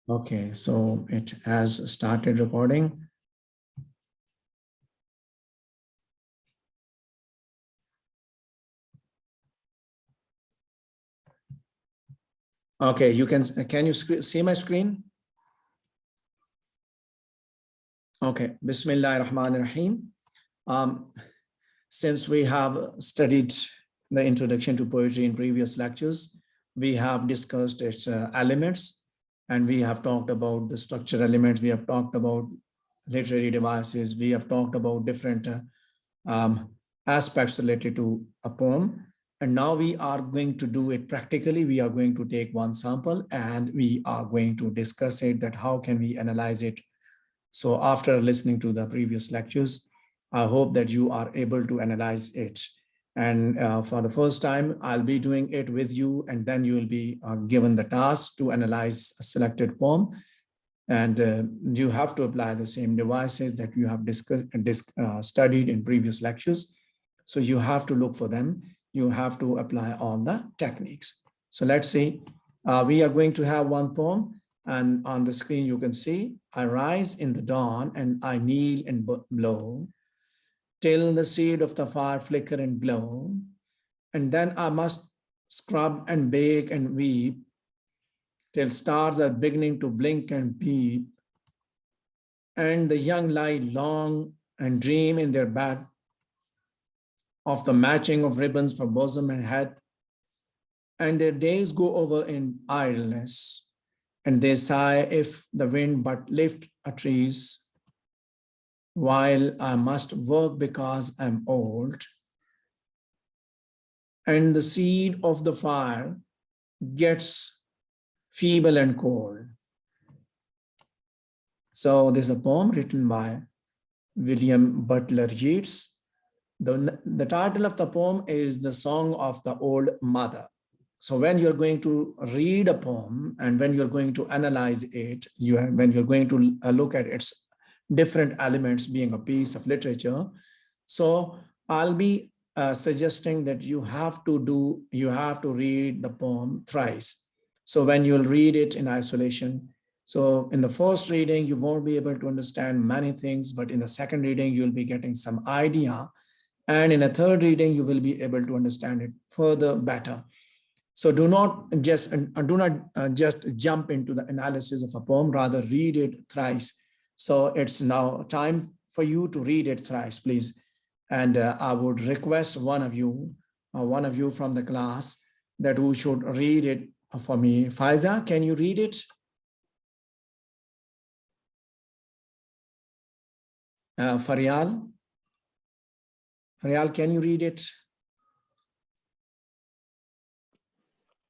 Okay, so it has started recording. Okay, can you see my screen? Okay, Bismillah ar-Rahman ar-Rahim. Since we have studied the introduction to poetry in previous lectures, we have discussed its elements, and we have talked about the structure elements. We have talked about literary devices. We have talked about different aspects related to a poem. And now we are going to do it practically. We are going to take one sample and we are going to discuss it, that how can we analyze it. So after listening to the previous lectures, I hope that you are able to analyze it. And for the first time, I'll be doing it with you, and then you will be given the task to analyze a selected poem. And you have to apply the same devices that you have studied in previous lectures. So you have to look for them. You have to apply all the techniques. So let's see. We are going to have one poem, and on the screen you can see, I rise in the dawn and I kneel and blow till the seed of the fire flicker and glow. And then I must scrub and bake and weep till stars are beginning to blink and peep, and the young lie long and dream in their bed of the matching of ribbons for bosom and head, and their days go over in idleness, and they sigh if the wind but lift a trees, while I must work because I'm old, and the seed of the fire gets feeble and cold. So this is a poem written by William Butler Yeats. The title of the poem is The Song of the Old Mother. So when you're going to read a poem and when you're going to analyze it, when you're going to look at its different elements being a piece of literature, so I'll be suggesting that you have to read the poem thrice. So when you'll read it in isolation, so in the first reading, you won't be able to understand many things, but in the second reading, you'll be getting some idea. And in a third reading, you will be able to understand it further better. So do not just jump into the analysis of a poem, rather read it thrice. So it's now time for you to read it thrice, please. And I would request one of you from the class, that who should read it for me. Faiza, can you read it? Faryal, can you read it?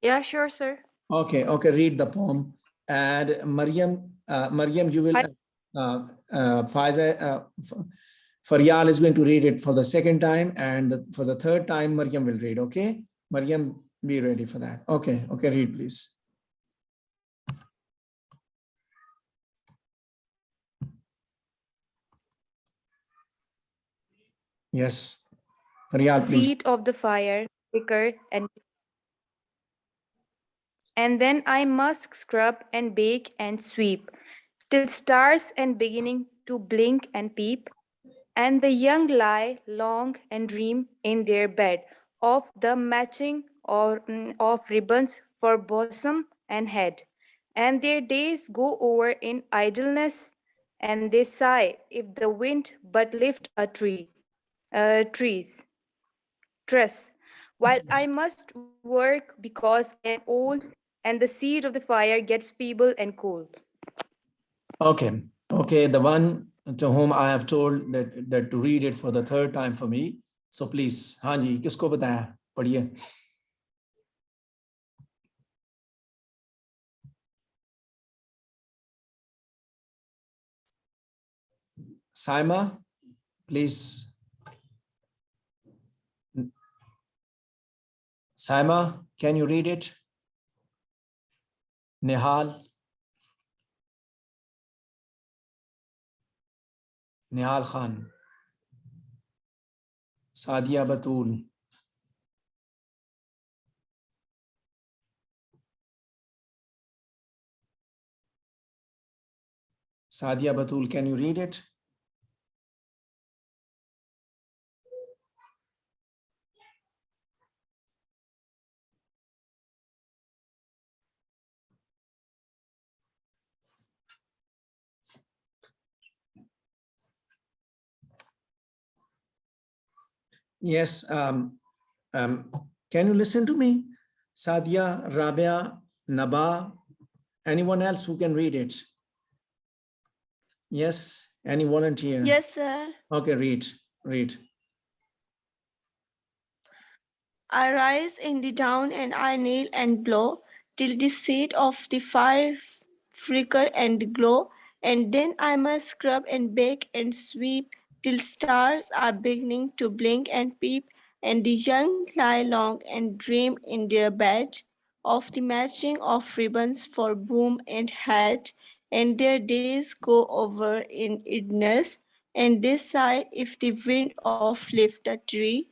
Yeah, sure, sir. Okay, read the poem. And Maryam, you will, Faiza, Faryal is going to read it for the second time, and for the third time, Maryam will read, okay? Maryam, be ready for that. Okay, read please. Yes, Faryal, please. Seat of the fire, flicker, and then I must scrub and bake and sweep, till stars and beginning to blink and peep, and the young lie long and dream in their bed of the matching of ribbons for bosom and head, and their days go over in idleness, and they sigh if the wind but lift a trees tress, while I must work because I am old, and the seed of the fire gets feeble and cold. Okay, the one to whom I have told that to read it for the third time for me. So please, हाँ जी, किसको बताया? पढ़िए. Saima, please. Saima, can you read it? Nihal. Nihal Khan. Sadia Batul. Sadia Batul, can you read it? Yes. Can you listen to me? Sadia, Rabia, Naba, anyone else who can read it? Yes, any volunteer? Yes, sir. Okay, read. I rise in the dawn and I kneel and blow till the seed of the fire flicker and glow, and then I must scrub and bake and sweep till stars are beginning to blink and peep, and the young lie long and dream in their bed of the matching of ribbons for boom and hat, and their days go over in idleness, and they sigh if the wind of lift a tree,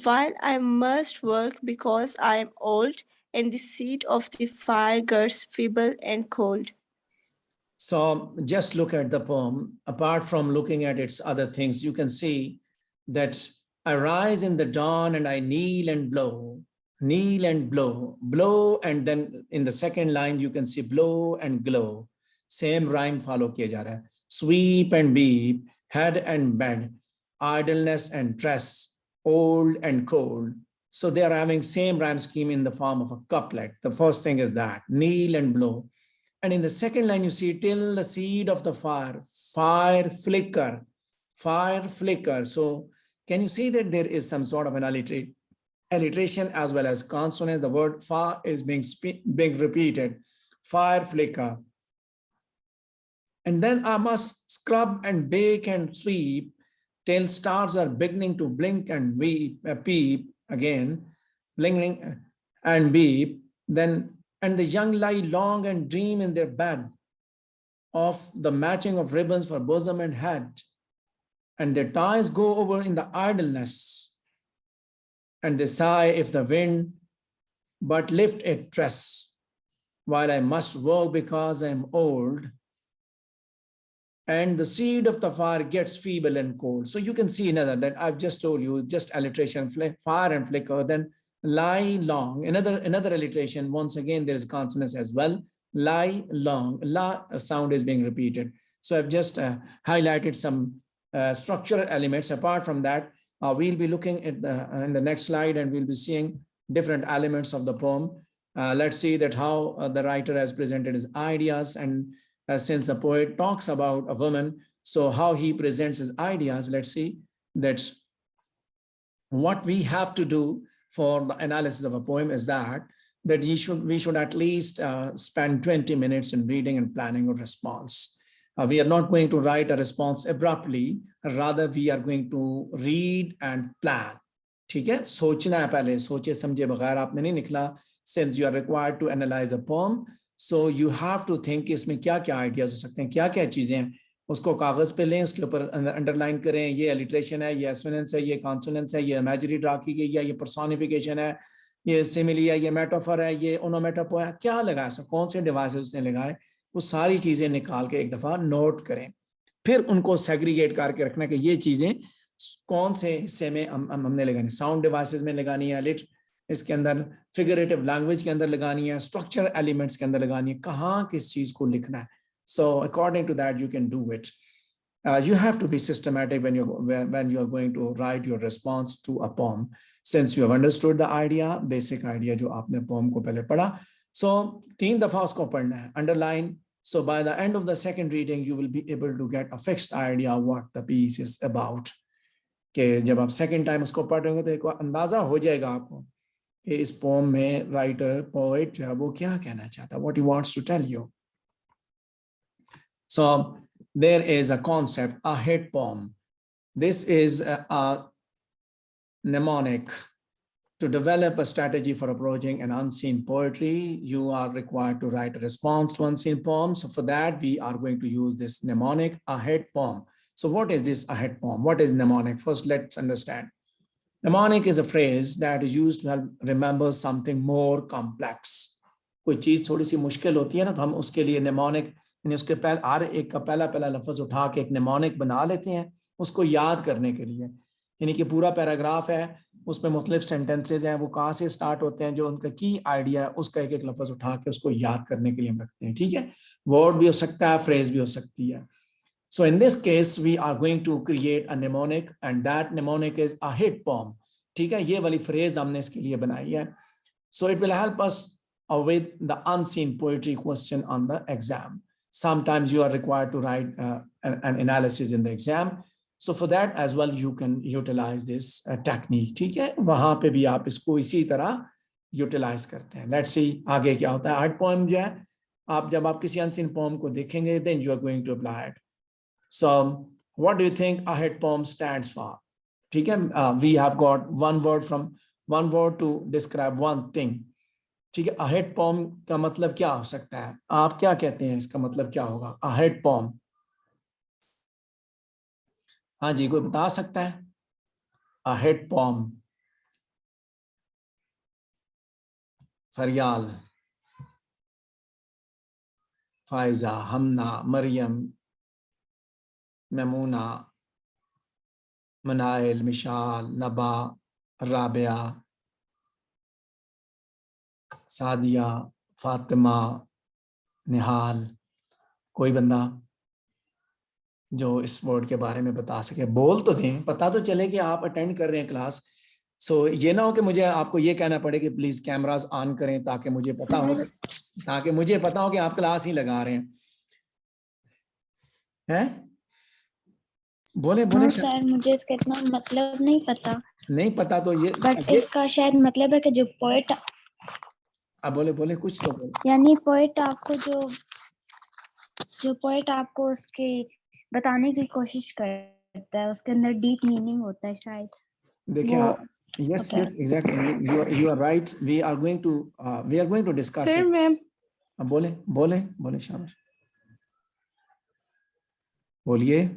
while I must work because I am old, and the seed of the fire gets feeble and cold. So just look at the poem. Apart from looking at its other things, you can see that I rise in the dawn and I kneel and blow, blow, and then in the second line you can see blow and glow. Same rhyme follow kiya ja raha hai. Sweep and beep, head and bed, idleness and tress, old and cold. So they are having same rhyme scheme in the form of a couplet. The first thing is that kneel and blow. And in the second line, you see till the seed of the fire, fire flicker. So can you see that there is some sort of an alliteration as well as consonants? The word fire is being repeated, fire flicker. And then I must scrub and bake and sweep till stars are beginning to blink and peep again, blinking and beep. Then and the young lie long and dream in their bed of the matching of ribbons for bosom and hat, and their ties go over in the idleness, and they sigh if the wind but lift a tress, while I must work because I am old, and the seed of the fire gets feeble and cold. So you can see another that I've just told you, just alliteration, fire and flicker, then lie long, another alliteration. Once again, there is consonants as well. Lie long, la sound is being repeated. So I've just highlighted some structural elements. Apart from that, we'll be looking at in the next slide, and we'll be seeing different elements of the poem. Let's see that how the writer has presented his ideas, and since the poet talks about a woman, so how he presents his ideas. Let's see that what we have to do for the analysis of a poem is that we should at least spend 20 minutes in reading and planning a response. We are not going to write a response abruptly, rather we are going to read and plan. ठीक है, सोचना है पहले, सोचे समझे बगैर आपने नहीं निकला. Since you are required to analyze a poem, so you have to think इसमें क्या क्या आइडियाज हो सकते हैं, क्या क्या चीजें हैं, उसको कागज पे लें, उसके ऊपर अंडरलाइन करें, ये एलिट्रेशन है, ये एसोनेंस है, ये कॉन्सोनेंस है, ये इमेजरी ड्रा की गई है, ये पर्सोनिफिकेशन है, ये सिमिली है, ये मेटाफर है, ये ओनोमेटोपो है, क्या लगाया, सो कौन से डिवाइसेस उसने लगाए, वो सारी चीजें निकाल के एक दफा नोट करें, फिर उनको सेग्रीगेट करके रखना कि ये चीजें कौन से हिस्से में हमने लगानी, साउंड डिवाइसेस में लगानी है, इसके अंदर फिगरेटिव लैंग्वेज के अंदर लगानी है, स्ट्रक्चर एलिमेंट्स के अंदर लगानी है, कहाँ किस चीज को लिखना है. So according to that, you can do it. You have to be systematic when you're going to write your response to a poem. Since you have understood the idea, basic idea जो आपने poem को पहले पढ़ा, so 3 दफा उसको पढ़ना है, underline. So by the end of the second reading, you will be able to get a fixed idea what the piece is about. कि जब आप second time उसको पढ़ेंगे तो एक अंदाजा हो जाएगा आपको कि इस poem में writer, poet जो है वो क्या कहना चाहता है, what he wants to tell you. So there is a concept, a hit poem. This is a mnemonic. To develop a strategy for approaching an unseen poetry, you are required to write a response to unseen poems. So for that, we are going to use this mnemonic, a hit poem. So what is this a hit poem? What is mnemonic? First, let's understand. Mnemonic is a phrase that is used to help remember something more complex. कोई चीज थोड़ी सी मुश्किल होती है ना, तो हम उसके लिए mnemonic यानी उसके पहले हर एक का पहला पहला लफ्ज उठा के एक निमोनिक बना लेते हैं उसको याद करने के लिए। यानी कि पूरा पैराग्राफ है, उसमें मुख्तलिफ सेंटेंसेज हैं, वो कहाँ से स्टार्ट होते हैं, जो उनका की आइडिया है उसका एक एक लफ्ज उठा के उसको याद करने के लिए हम रखते हैं। ठीक है, वर्ड भी हो सकता है, फ्रेज भी हो सकती है। So in this case, we are going to create a mnemonic and that mnemonic is a hit poem. ठीक है, ये वाली फ्रेज हमने इसके लिए बनाई है। So it will help us with the unseen poetry question on the exam. Sometimes you are required to write an analysis in the exam. So for that as well, you can utilize this technique. ठीक है, वहां पे भी आप इसको इसी तरह utilise करते हैं। Let's see आगे क्या होता है। Hit poem जो है, आप जब आप किसी unseen poem को देखेंगे, then you are going to apply it. So what do you think a hit poem stands for? ठीक है, we have got one word to describe one thing. ठीक है, a hit poem का मतलब क्या हो सकता है? आप क्या कहते हैं इसका मतलब क्या होगा? A hit poem. हाँ जी, कोई बता सकता है? A hit poem. फरियाल, फायजा, हमना, मरियम, मेमूना, मनाइल, मिशाल, नबा, राबिया, सादिया, फातिमा, निहाल। कोई बंदा जो इस वर्ड के बारे में बता सके, बोल तो दें, पता तो चले कि आप अटेंड कर रहे हैं क्लास। सो ये ना हो कि मुझे आपको ये कहना पड़े कि प्लीज कैमरास ऑन करें ताकि मुझे पता हो कि आप क्लास ही लगा रहे हैं। बोले हाँ सर, मुझे इसका इतना मतलब नहीं पता। नहीं पता तो ये बट इसका शायद मतलब है कि जो पोएट, अब बोले कुछ तो बोले। यानी पोएट आपको जो पोएट आपको उसके बताने की कोशिश करता है, उसके अंदर डीप मीनिंग होता है शायद। देखिए, yes exactly, you are right. We are going to discuss sir it. Ma'am, बोले शाबाश, बोलिए।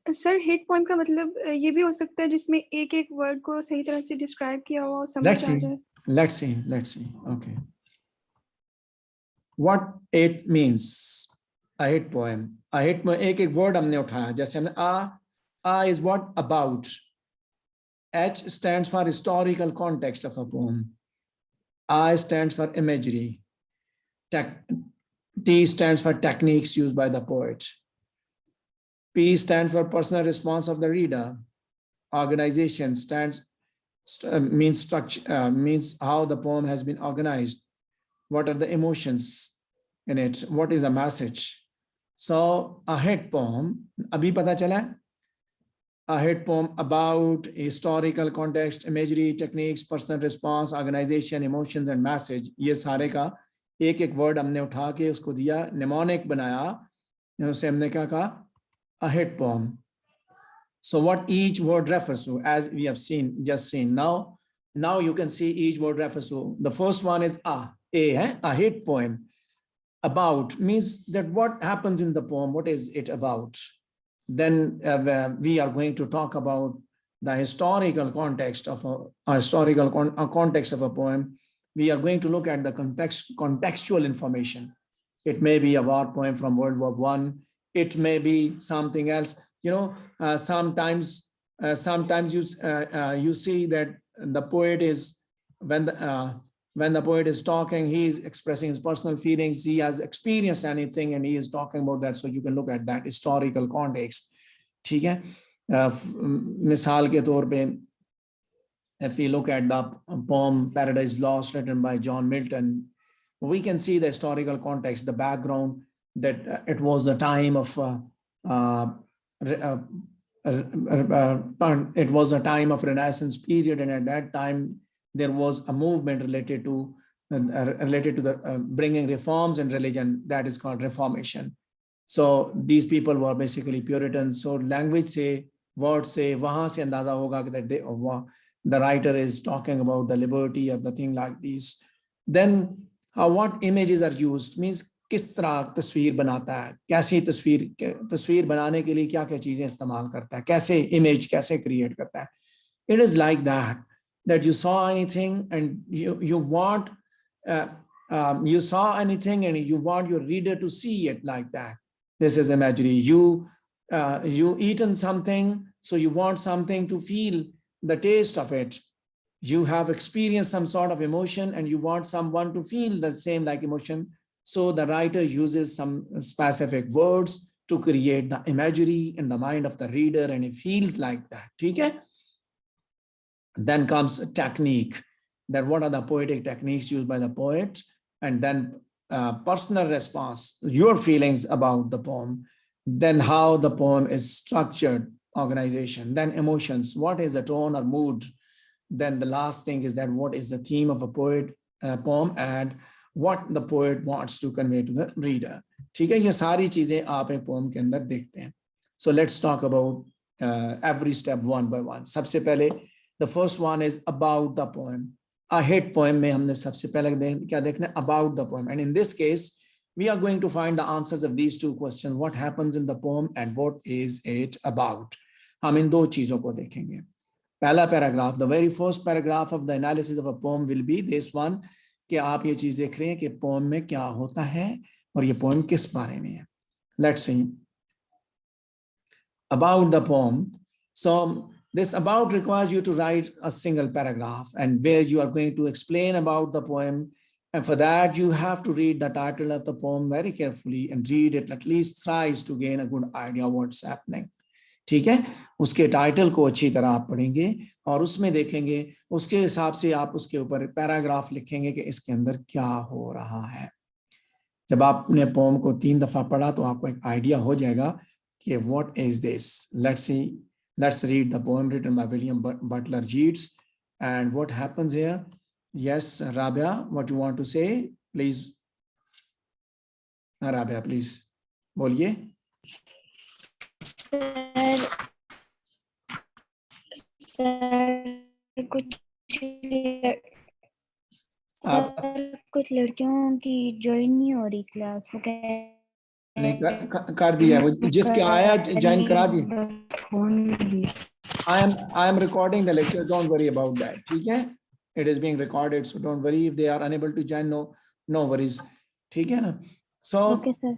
सर हिट पोएम का मतलब ये भी हो सकता है जिसमें एक एक वर्ड को सही तरह से डिस्क्राइब किया हुआ, समझ आ जाए। Let's see. Okay. What it means? A hit poem. A hit poem, एक एक वर्ड हमने उठाया, जैसे हमने a is what? About. H stands for historical context of a poem. I stands for imagery. T stands for techniques used by the poet. P stands for personal response of the reader. Organization means structure, means how the poem has been organized. What are the emotions in it? What is the message? So a hit poem, abhi pata chala? A hit poem about historical context, imagery, techniques, personal response, organization, emotions and message. ये सारे का एक एक word हमने उठा के उसको दिया, mnemonic बनाया, उसे हमने क्या कहा? A hit poem. So what each word refers to, as we have just seen. Now you can see each word refers to. The first one is a hit poem. About means that what happens in the poem, what is it about? Then we are going to talk about the historical context of a context of a poem. We are going to look at the contextual information. It may be a war poem from World War I. It may be something else. Sometimes you see that the poet is, when the poet is talking, he is expressing his personal feelings. He has experienced anything and he is talking about that. So you can look at that historical context. ठीक है, मिसाल के तौर पे, if we look at the poem Paradise Lost written by John Milton, we can see the historical context, the background, that it was a time of it was a time of Renaissance period, and at that time there was a movement related to the bringing reforms in religion, that is called Reformation. So these people were basically Puritans. So language se, words se, wahan se andaza hoga that the writer is talking about the liberty of the thing like this. Then what images are used, means किस तरह तस्वीर बनाता है, कैसी तस्वीर बनाने के लिए क्या क्या चीजें इस्तेमाल करता है, कैसे इमेज कैसे क्रिएट करता है. It is like that you saw anything and you want you saw anything and you want your reader to see it like that. This is imagery. You eaten something, so you want something to feel the taste of it. You have experienced some sort of emotion and you want someone to feel the same like emotion. So the writer uses some specific words to create the imagery in the mind of the reader, and it feels like that. Okay? Then comes technique. That what are the poetic techniques used by the poet, and then personal response, your feelings about the poem, then how the poem is structured, organization, then emotions, what is the tone or mood, then the last thing is that what is the theme of a poem and what the poet wants to convey to the reader. ठीक है, ये सारी चीजें आप एक pome के अंदर देखते हैं. So let's talk about every step one by one. सबसे पहले the first one is about the poem. A hit poem में हमने सबसे पहले क्या देखना है, about the poem, and in this case we are going to find the answers of these two questions: what happens in the poem and what is it about. हम इन दो चीजों को देखेंगे. पहला paragraph, the very first paragraph of the analysis of a poem will be this one, कि आप ये चीज देख रहे हैं कि पोम में क्या होता है और ये पोम किस बारे में है. Let's see about the poem. So this about requires you to write a single paragraph and where you are going to explain about the poem, and for that you have to read the title of the poem very carefully and read it at least thrice to gain a good idea of what's happening. ठीक है, उसके title को अच्छी तरह आप पढ़ेंगे और उसमें देखेंगे, उसके हिसाब से आप उसके ऊपर पैराग्राफ लिखेंगे कि इसके अंदर क्या हो रहा है. जब आपने पोम को 3 दफा पढ़ा तो आपको एक आइडिया हो जाएगा कि what is this. Let's read the poem written by William Butler Yeats and what happens here. Yes Rabia, what you want to say, please. Rabia please बोलिए. सर कुछ लड़कियों की ज्वाइन नहीं हो रही क्लास, वो नहीं कर दिया, वो जिसके आया ज्वाइन करा दी. I am recording the lecture, don't worry about that. ठीक है, it is being recorded, so don't worry if they are unable to join. No worries. ठीक है ना. So okay, sir.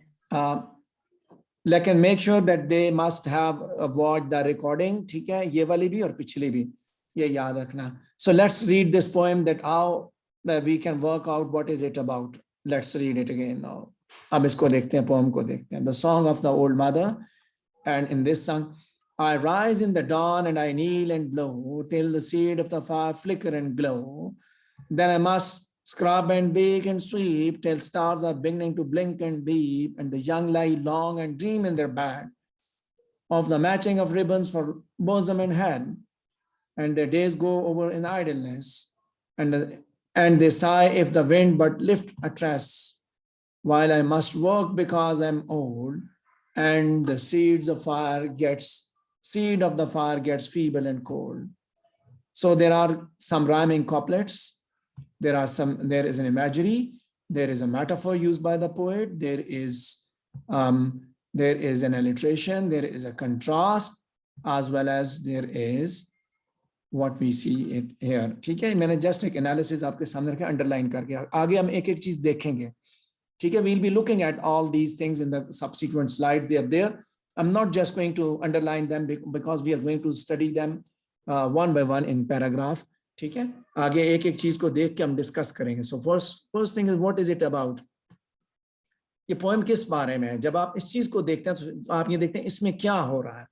लेकिन make sure that they must have watched the recording. ठीक है, ये वाली भी और पिछली भी, ये याद रखना. So let's read this poem, that how we can work out what is it about. Let's read it again now. अब इसको देखते हैं, poem को देखते हैं. The song of the old mother, and in this song, I rise in the dawn and I kneel and blow till the seed of the fire flicker and glow. Then I must scrub and bake and sweep till stars are beginning to blink and beep, and the young lie long and dream in their bed of the matching of ribbons for bosom and head, and their days go over in idleness, and they sigh if the wind but lift a tress, while I must work because I'm old, and the seed of the fire gets feeble and cold. So there are some rhyming couplets. There is an imagery, there is a metaphor used by the poet, there is an alliteration, there is a contrast, as well as there is what we see it here. ठीक है, मैंने just एक analysis आपके सामने रखा, underline करके. आगे हम एक एक चीज देखेंगे. ठीक है, we'll be looking at all these things in the subsequent slides. They are there. I'm not just going to underline them because we are going to study them one by one in paragraph. ठीक है, आगे एक एक चीज को देख के हम डिस्कस करेंगे. So first thing is what is it about. ये पोएम किस बारे में है. जब आप इस चीज को देखते हैं तो आप ये देखते हैं इसमें क्या हो रहा है.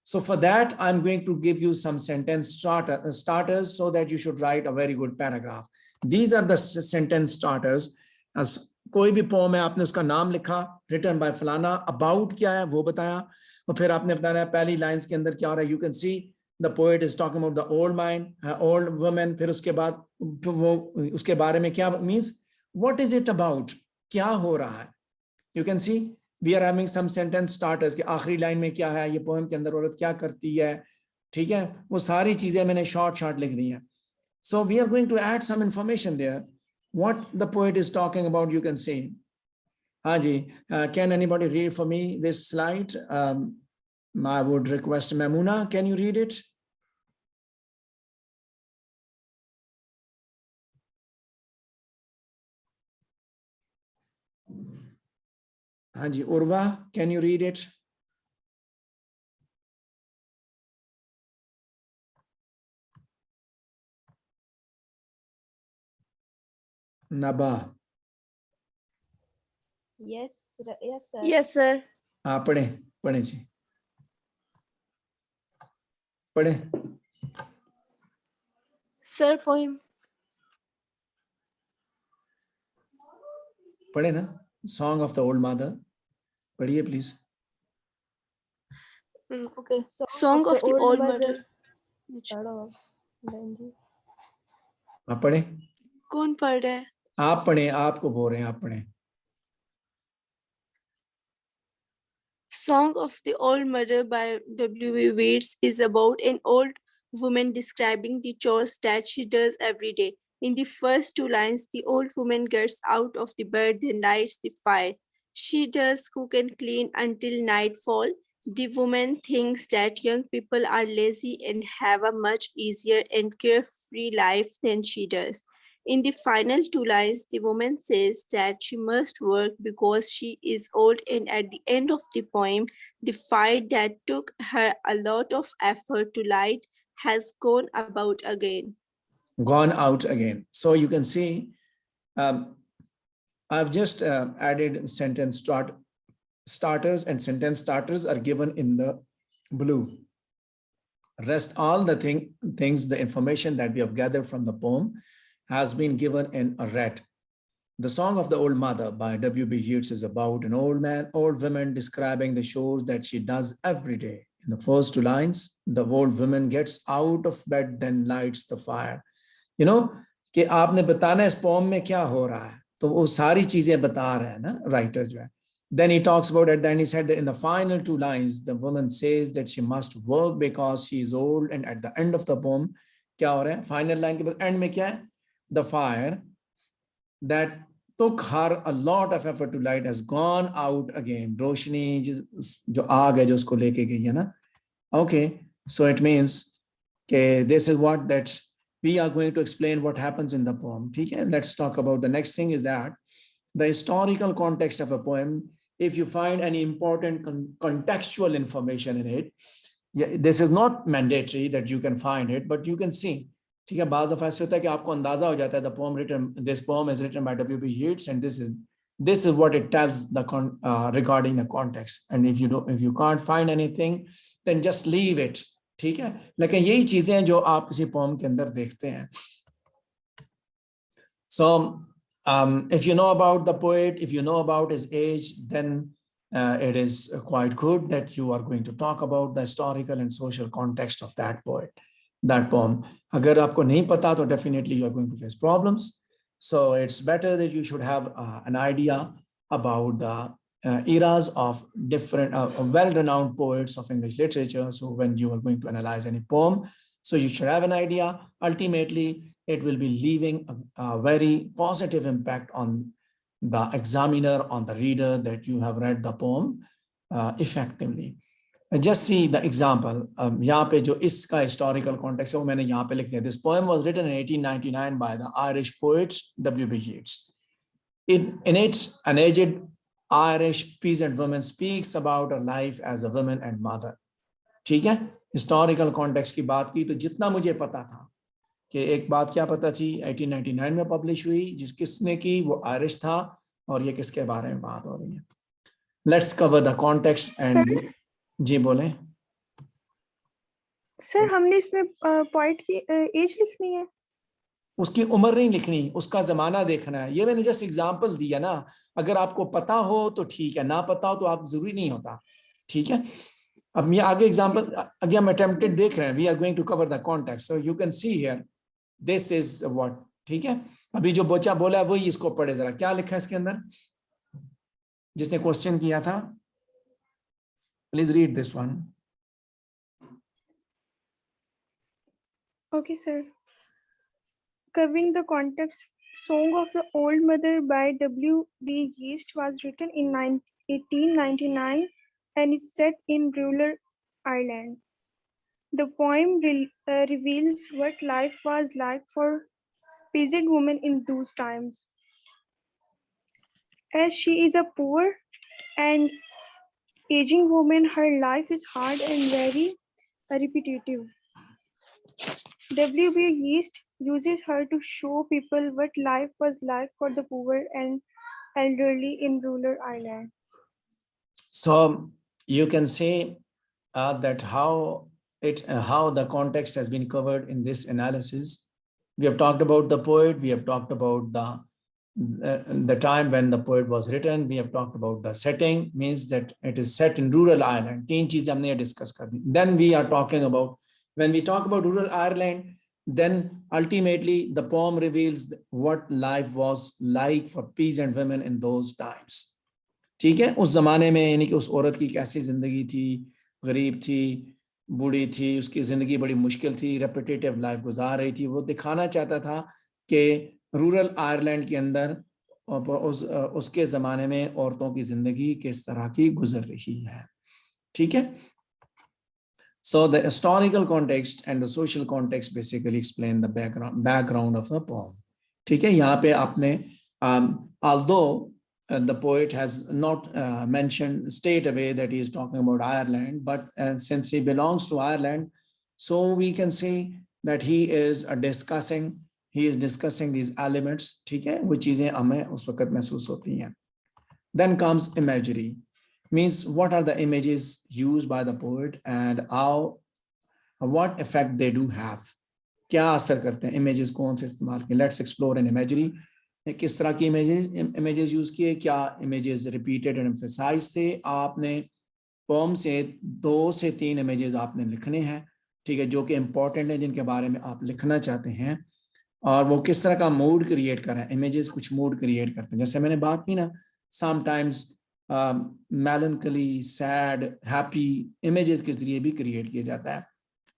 So for that I am going to give you some sentence starters so that you should write a very good paragraph. These are the sentence starters. कोई भी पोएम है, आपने उसका नाम लिखा, रिटन बाय फलाना, अबाउट क्या है वो बताया, और फिर आपने बताया पहली लाइंस के अंदर क्या हो रहा है. You can C the poet is talking about the old man, old woman. फिर उसके बाद वो उसके बारे में क्या means, what is it about, क्या हो रहा है. You can see we are having some sentence starters कि आखिरी लाइन में क्या है, ये पोएम के अंदर औरत क्या करती है. ठीक है, वो सारी चीजें मैंने शॉर्ट लिख दी हैं. So we are going to add some information there. What the poet is talking about, you can see. हाँ जी, can anybody read for me this slide? I would request Mamuna, can you read it? हाँ जी, Urwa, can you read it? नबा, Yes, yes, sir. Yes, sir. आप पढ़े, पढ़े जी, पढ़े। Sir, poem. पढ़े ना, song of the old mother, पढ़िए please. Okay. Song of the Old Mother. पढ़ो बहन जी। आप पढ़े, कौन पढ़ रहा है? आप पढ़े, आपको बोल रहे हैं, आप पढ़े। Song of the Old Mother by W.B. Yeats is about an old woman describing the chores that she does every day. In the first two lines, the old woman gets out of the bed, then lights the fire. She does cook and clean until nightfall. The woman thinks that young people are lazy and have a much easier and carefree life than she does. In the final two lines, the woman says that she must work because she is old, and at the end of the poem, the fire that took her a lot of effort to light has gone about again. Gone out again. So you can see, I've just added sentence starters, and sentence starters are given in the blue. Rest all the things, the information that we have gathered from the poem has been given in a red. The Song of the Old Mother by W.B. Yeats is about an old woman describing the chores that she does every day. In the first two lines, the old woman gets out of bed, then lights the fire. You know, कि आपने बताना इस pome में क्या हो रहा है, तो वो सारी चीजें बता रहे हैं ना राइटर जो है. Then he talks about it. Then he said that in the final two lines, the woman says that she must work because she is old. And at the end of the poem, क्या हो रहा है? Final line के बाद end में क्या है? The fire that took her a lot of effort to light has gone out again. रोशनी जो आग है जो उसको लेके गई है ना. Okay, so it means okay, this is what that we are going to explain what happens in the poem. Okay, let's talk about the next thing is that the historical context of a poem. If you find any important contextual information in it, yeah, this is not mandatory that you can find it, but you can see. ठीक है, बाज़ दफ़ा ऐसे होता है कि आपको अंदाजा हो जाता है the poem written, this poem is written by W.B. Yeats, and this is what it tells the regarding the context. And if you can't find anything, then just leave it. ठीक है, लेकिन यही चीजें हैं जो आप किसी poem के अंदर देखते हैं. So if you know about the poet, if you know about his age, then it is quite good that you are going to talk about the historical and social context of that poet, that poem. Agar aapko nahi pata, to definitely you are going to face problems. So it's better that you should have an idea about the eras of different well-renowned poets of English literature. So when you are going to analyze any poem, so you should have an idea. Ultimately, it will be leaving a very positive impact on the examiner, on the reader, that you have read the poem effectively. Just see the example. यहाँ पे जो इसका historical context है वो मैंने यहाँ पे लिख दिया. This poem was written in 1899 by the Irish poet W.B. Yeats. In it, an aged Irish peasant woman speaks about her life as a woman and mother. ठीक है, historical context की बात की तो जितना मुझे पता था कि एक बात क्या पता थी 1899 में पब्लिश हुई, जिस किसने की, वो आयरिश था, और ये किसके बारे में बात हो रही है. Let's cover the context and जी बोलें. सर हमने इसमें पॉइंट की एज लिखनी है. उसकी उम्र नहीं लिखनी, उसका जमाना देखना है. ये मैंने जस्ट एग्जांपल दिया ना, अगर आपको पता हो तो ठीक है, ना पता हो तो आप जरूरी नहीं होता. ठीक है, अब ये आगे एग्जांपल आगे हम अटेम्प्टेड देख रहे हैं. We are going to cover the context, so you can see here this is what. ठीक है, अभी जो बच्चा बोला है वही इसको पढ़े जरा, क्या लिखा है इसके अंदर, जिसने क्वेश्चन किया था. Please read this one. Okay, sir. Covering the context, Song of the Old Mother by W.B. Yeats was written in 1899 and is set in rural Ireland. The poem reveals what life was like for peasant women in those times. As she is a poor An aging woman, her life is hard and very repetitive. W.B. Yeats uses her to show people what life was like for the poor and elderly in rural Ireland. So you can say that how the context has been covered in this analysis. We have talked about the poet. We have talked about the time when the poet was written. We have talked about the setting, means that it is set in rural Ireland. तीन चीजें हमने discuss कर दी. Then we are talking about, when we talk about rural Ireland, then ultimately the poem reveals what life was like for peasant women in those times. ठीक है, उस जमाने में यानी कि उस औरत की कैसी जिंदगी थी, गरीब थी, बूढ़ी थी, उसकी जिंदगी बड़ी मुश्किल थी, रेपिटेटिव लाइफ गुजार रही थी. वो दिखाना चाहता था कि रूरल आयरलैंड के अंदर उसके जमाने में औरतों की जिंदगी किस तरह की गुजर रही है. ठीक है. So the historical context and the social context basically explain the background of the poem. ठीक है. यहाँ पे आपने although the poet has not mentioned straight away that he is talking about Ireland, but since he belongs to Ireland, so we can say that he is discussing these elements, ठीक है, वो चीजें हमें उस वक्त महसूस होती हैं. Then comes imagery, means what are the images used by the poet and what effect they do have. क्या असर करते हैं images, कौन से इस्तेमाल किए. Let's explore an imagery. किस तरह की इमेजेस यूज किए, क्या इमेजेस रिपीटेड एंड एम्फसाइज थे. आपने पोम से 2 से 3 इमेजेस आपने लिखने हैं, ठीक है, जो कि इम्पोर्टेंट है, जिनके बारे में आप लिखना चाहते हैं, और वो किस तरह का मूड क्रिएट कर रहे हैं. इमेजेस कुछ मूड क्रिएट करते हैं, जैसे मैंने बात की ना, समटाइम्स मेलनकली, सैड, हैप्पी इमेजेस के जरिए भी क्रिएट किया जाता है.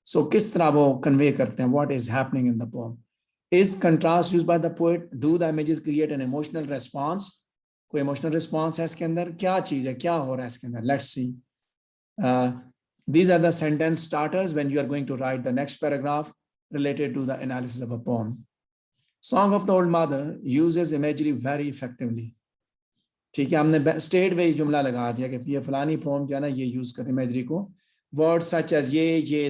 सो किस तरह वो कन्वे करते हैं, what is happening in the pome. Is contrast used by the poet? Do the images create an emotional response? कोई emotional response है इसके अंदर, क्या चीज है, क्या हो रहा है इसके अंदर. Let's see. These are the sentence starters when you are going to write the next paragraph related to the analysis of a poem. Song of the Old Mother uses imagery very effectively. ठीक है, हमने state वे जुमला लगा दिया कि ये फलानी pome जो है ना, ये यूज कर इमेजरी को. Words such as ये,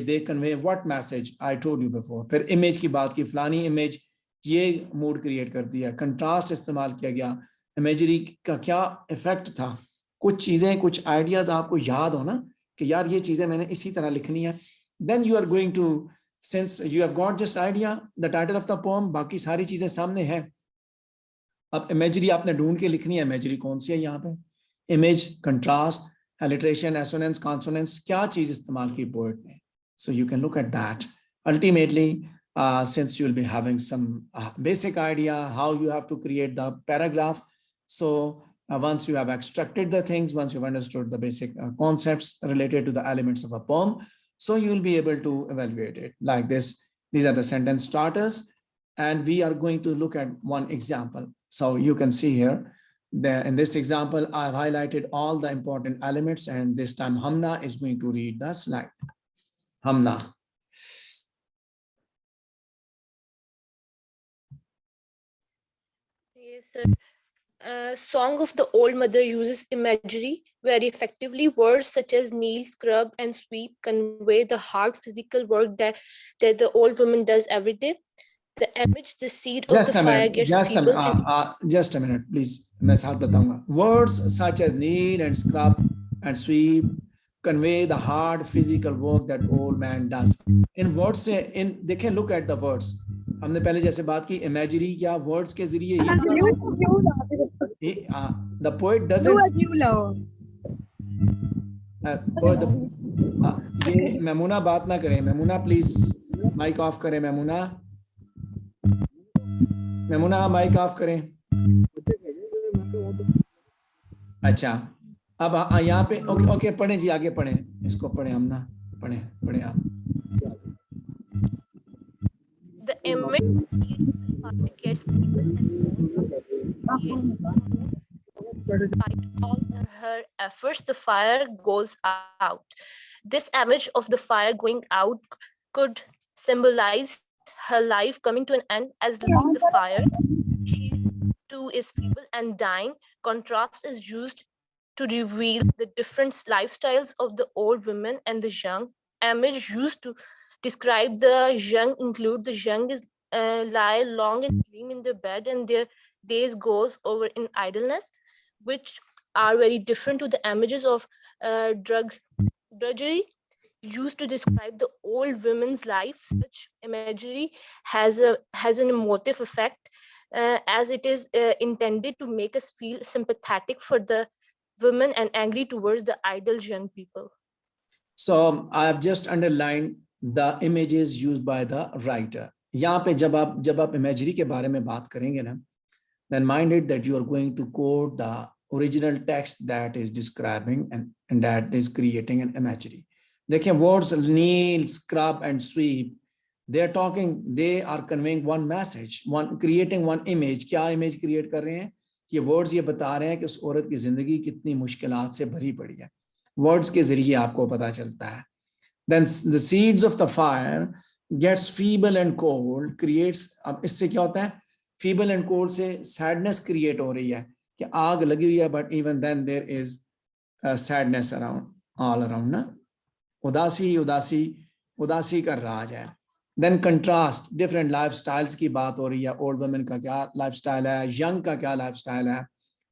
they convey what message I told you before. फिर इमेज की बात की, फलानी इमेज ये मूड क्रिएट कर दिया. कंट्रास्ट इस्तेमाल किया गया. इमेजरी का क्या इफेक्ट था. कुछ चीजें, कुछ आइडियाज आपको याद हो ना कि यार ये चीजें मैंने इसी तरह लिखनी है. Then you are going to, since you have got this idea, the title of the poem, बाकी सारी चीजें सामने है. अब इमेजरी आपने ढूंढ के लिखनी है. इमेजरी कौन सी है यहाँ पे, image, contrast, alliteration, assonance, consonance, क्या चीज इस्तेमाल की पोएट ने. So you can look at that. Ultimately, since you'll be having some basic idea how you have to create the paragraph, so once you have extracted the things, once you've understood the basic concepts related to the elements of a poem, so you'll be able to evaluate it like this. These are the sentence starters, and we are going to look at one example. So you can see here, in this example, I've highlighted all the important elements, and this time Hamna is going to read the slide. Hamna. Yes, sir. Song of the Old Mother uses imagery very effectively. Words such as kneel, scrub, and sweep convey the hard physical work that the old woman does every day. The image, the seed of the fire gets feeble. Just a minute, please. मैं साथ बताऊंगा. Words such as kneel and scrub and sweep convey the hard physical work that old man does. In words से, in देखें, look at the words. हमने पहले जैसे बात की, imagery क्या words के जरिए the poet doesn't. ये मेमुना बात ना करें. मेमुना प्लीज माइक ऑफ करें. मेमुना माइक ऑफ करें. अच्छा, अब यहाँ पे ओके पढ़ें जी, आगे पढ़ें, इसको पढ़ें. हम ना पढ़ें आप. The image gets despite all her efforts, the fire goes out. This image of the fire going out could symbolize her life coming to an end, as like the fire, she too is feeble and dying. Contrast is used to reveal the different lifestyles of the old women and the young. Image used to describe the young include the young is lie long and dream in their bed, and their days goes over in idleness, which are very different to the images of drudgery used to describe the old women's life. Such imagery has an emotive effect, as it is intended to make us feel sympathetic for the women and angry towards the idle young people. So I have just underlined the images used by the writer. यहाँ पे जब आप imagery के बारे में बात करेंगे ना, then mind it that you are going to quote the original text that is describing and that is creating an imagery. देखिए words kneel, scrub and sweep, they are conveying one message, creating one image. क्या image create कर रहे हैं? ये words ये बता रहे हैं कि उस औरत की जिंदगी कितनी मुश्किलात से भरी पड़ी है. Words के जरिए आपको पता चलता है. Then the seeds of the fire gets feeble and cold, creates. अब इससे क्या होता है? Feeble and cold से sadness create हो रही है कि आग लगी हुई है, but even then there is sadness around, all around ना. उदासी का राज है. Then contrast, different lifestyles की बात हो रही है. Old women का क्या lifestyle है, young का क्या lifestyle है,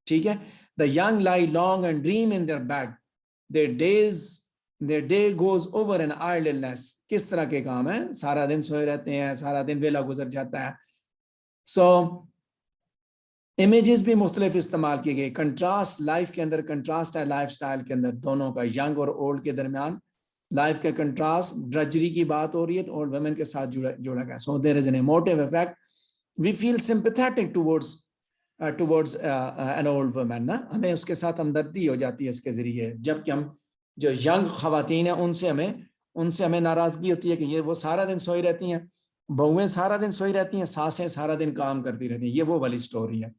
ठीक है. The young lie long and dream in their bed. Their day goes over in idleness. किस तरह के काम है? सारा दिन सोए रहते हैं, सारा दिन वेला गुजर जाता है. So images भी मुख्तलिफ इस्तेमाल किए गए. Contrast, life के अंदर contrast है, lifestyle के अंदर दोनों का, young और old के दरमियान लाइफ के कंट्रास्ट. ड्रजरी की बात हो रही है तो ओल्ड वुमेन के साथ जोड़ा गया. So there is an emotive effect. We feel sympathetic towards an old women ना, हमें उसके साथ हमदर्दी हो जाती है इसके जरिए. जबकि हम जो यंग खवातीन हैं उनसे हमें नाराजगी होती है कि ये वो सारा दिन सोई रहती हैं, बहुएं सारा दिन सोई रहती हैं, सासें सारा दिन काम करती रहती हैं. ये वो वाली स्टोरी है,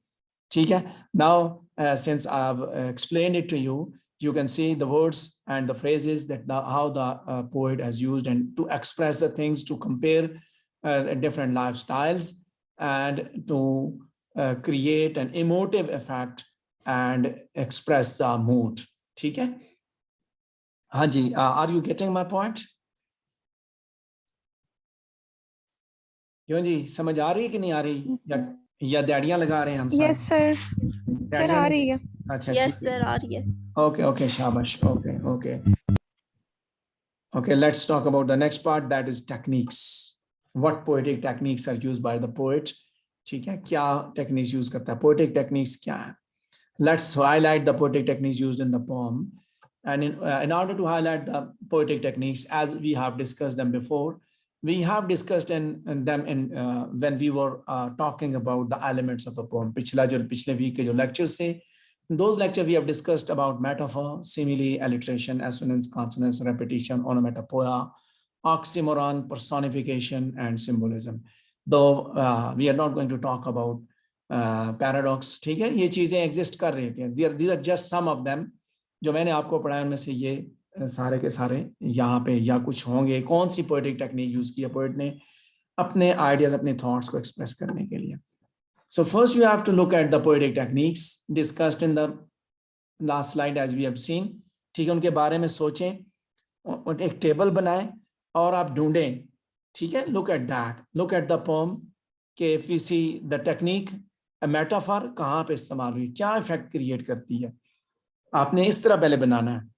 ठीक है. Now since I have explained it to you, you can see the words and the phrases that how the poet has used and to express the things, to compare different lifestyles and to create an emotive effect and express the mood. ठीक है. हाँ जी, are you getting my point? क्यों जी, समझ आ रही है कि नहीं आ रही, या दाड़ियां लगा रहे हैं हम सब? Yes sir. Sir आ रही है. अच्छा, Yes sir, आ रही है. Okay, shabash. Okay, let's talk about the next part, that is techniques. What poetic techniques are used by the poet? ठीक है, क्या techniques use करता है? Poetic techniques क्या है? Let's highlight the poetic techniques used in the poem. And in order to highlight the poetic techniques, as we have discussed them before, we have discussed them when we were talking about the elements of a poem. पिछले week के जो lectures से, in those lectures we have discussed about metaphor, simile, alliteration, assonance, consonance, repetition, onomatopoeia, oxymoron, personification, and symbolism. Though we are not going to talk about paradox. ठीक है, ये चीजें exist कर रही थी. These are just some of them जो मैंने आपको पढ़ाया, उनमें से ये सारे के सारे यहाँ पे या कुछ होंगे. कौन सी पोएटिक टेक्निक यूज की है पोएट ने अपने आइडियाज, अपने थॉट्स को एक्सप्रेस करने के लिए? So first you have to look at the poetic techniques discussed in the last slide as we have seen. ठीक है, उनके बारे में सोचें, एक टेबल बनाएं और आप ढूंढें. ठीक है, look at that, look at the poem के if we see the technique, a metaphor कहाँ पे इस्तेमाल हुई, क्या इफेक्ट क्रिएट करती है. आपने इस तरह पहले बनाना है.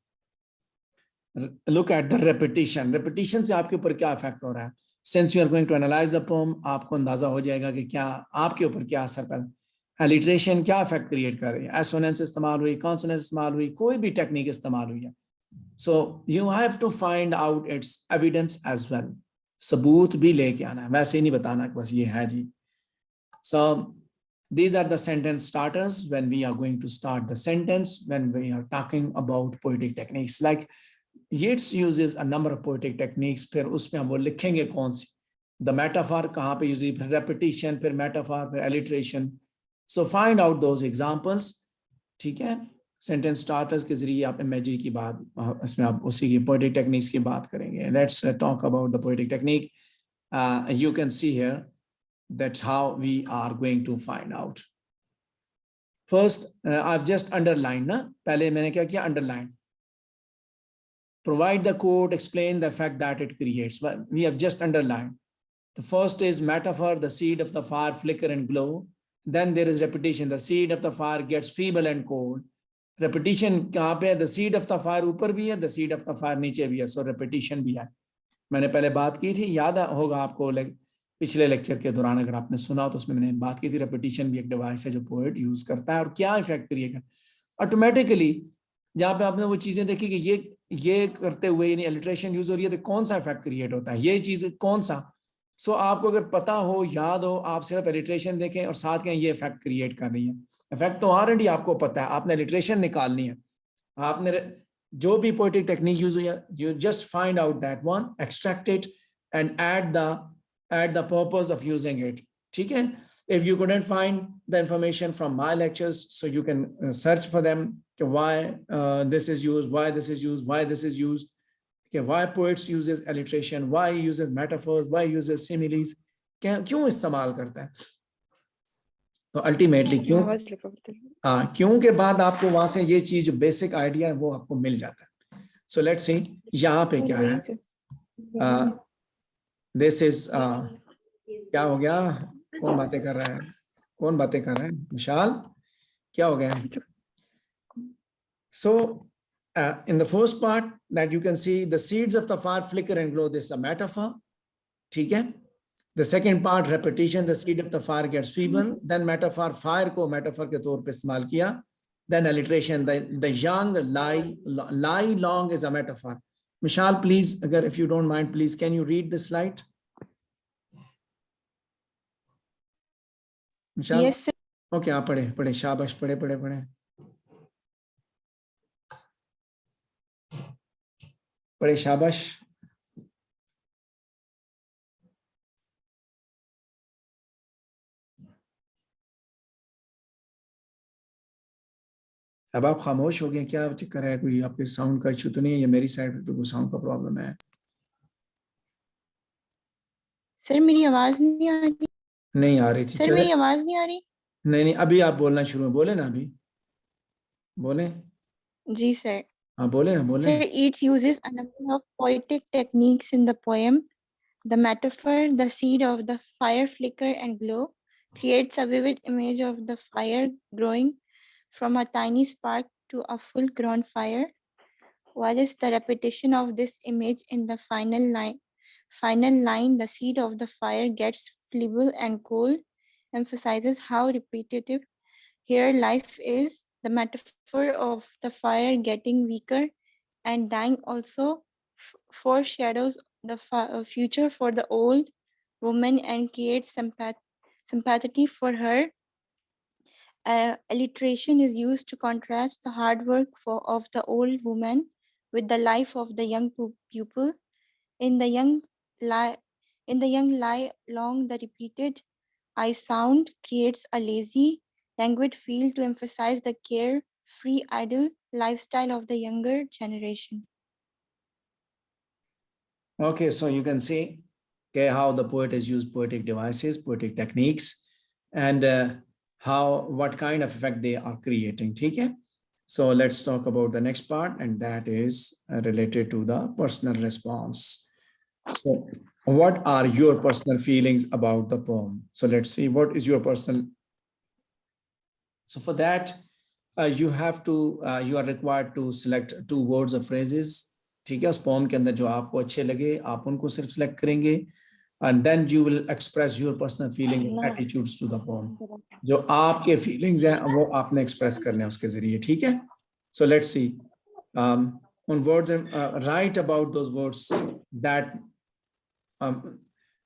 Look at the repetition से आपके ऊपर क्या इफेक्ट हो रहा है. Since you are going to analyze the poem, आपको अंदाजा हो जाएगा कि क्या आपके ऊपर क्या असर पड़ा. Alliteration क्या इफेक्ट क्रिएट कर रही है, assonance इस्तेमाल हुई, consonance इस्तेमाल हुई, कोई भी टेक्निक इस्तेमाल हुई है. So you have to find out its evidence as well. सबूत भी लेके आना है, वैसे ही नहीं बताना कि बस ये है जी. So these are the sentence starters when we are going to start the sentence, when we are talking about poetic techniques. Like Yeats uses a number of poetic techniques, फिर उसमें हम वो लिखेंगे कौन सी. The metaphor कहाँ पे use, फिर repetition, फिर metaphor, फिर alliteration. So find out those examples. ठीक है, sentence starters के जरिए आप imagery की बात, इसमें आप उसी की poetic techniques की बात करेंगे. Let's talk about the poetic technique. You can see here that's how we are going to find out. first I've just underlined ना, पहले मैंने क्या किया, underline. Provide the quote, explain the fact that it creates. We have just underlined. The first is metaphor, the seed of the fire flicker and glow. Then there is repetition, the seed of the fire gets feeble and cold. Repetition कहाँ पे है? The seed of the fire ऊपर भी है, the seed of the fire नीचे भी है, so repetition भी है. मैंने पहले बात की थी, याद होगा आपको, पिछले लेक्चर के दौरान अगर आपने सुना तो उसमें मैंने बात की थी, रेपिटेशन भी एक डिवाइस है जो पोएट यूज करता है और क्या इफेक्ट क्रिएट करता है ऑटोमेटिकली. जहाँ पे आपने वो चीजें देखी कि ये करते हुए यानी अलिटरेशन यूज हो रही है तो कौन सा इफेक्ट क्रिएट होता है, ये चीज कौन सा. सो आपको अगर पता हो, याद हो, आप सिर्फ अलिटरेशन देखें और साथ कहें ये इफेक्ट क्रिएट कर रही है. इफेक्ट तो ऑलरेडी आपको पता है, आपने अलिटरेशन निकालनी है. आपने जो भी पोएटिक टेक्निक यूज हुई है, you just find out that one, extract it and add the purpose of using it. ठीक है? If you couldn't find the information from my lectures, so you can search for them. Why this is used, why this is used, why this is used. Okay, why poets uses alliteration, why he uses metaphors, why he uses similes. क्यों इस्तेमाल करता है? तो ultimately क्यों के बाद आपको वहां से ये चीज जो बेसिक आइडिया है वो आपको मिल जाता है. सो लेट्स सी यहाँ पे क्या है. दिस इज क्या हो गया, कौन बातें कर रहा है, विशाल क्या हो गया. सो in the first part that you can see the seeds of the fire flicker and glow, this is a metaphor. ठीक है. The second part repetition, the seed of the fire gets feeble, then metaphor, fire को metaphor के तौर पे इस्तेमाल किया, then alliteration, the young lie long is a metaphor. Mishal, please, agar if you don't mind, please, can you read the slide? Mishal? Yes, sir. Okay, आप पढ़े, शाबाश, पढ़े. पढ़े, शाबाश. अब आप खामोश हो गए, क्या चक्कर है? कोई आपके साउंड का इशू तो नहीं है, या मेरी साइड पे कोई साउंड का प्रॉब्लम है? सर मेरी आवाज नहीं आ रही. नहीं आ रही थी. सर मेरी आवाज नहीं आ रही. नहीं, अभी आप बोलना शुरू में बोले ना, अभी बोले. जी सर. हाँ बोले ना. Sir, it uses a number of poetic techniques in the poem. The metaphor, the seed of the fire flicker and glow, creates a vivid image of the fire growing from a tiny spark to a full-grown fire. While the repetition of this image in the final line, the seed of the fire gets feeble and cold, emphasizes how repetitive here life is. The metaphor of the fire getting weaker and dying also foreshadows the future for the old woman and creates sympathy for her. Alliteration is used to contrast the hard work of the old woman with the life of the young pupil. In the young lie long, the repeated I sound creates a lazy, languid feel to emphasize the carefree, idle lifestyle of the younger generation. Okay, so you can see how the poet has used poetic devices, poetic techniques, and what kind of effect they are creating. Okay? So let's talk about the next part, and that is related to the personal response. So what are your personal feelings about the poem? So let's see, what is your personal. So for that, you are required to select 2 words or phrases. ठीक है, उस poem के अंदर जो आपको अच्छे लगे आप उनको सिर्फ select करेंगे, and then you will express your personal feelings and attitudes to the poem. जो आपके feelings हैं वो आपने express करने हैं उसके जरिए. ठीक है. So let's see. On words, write about those words that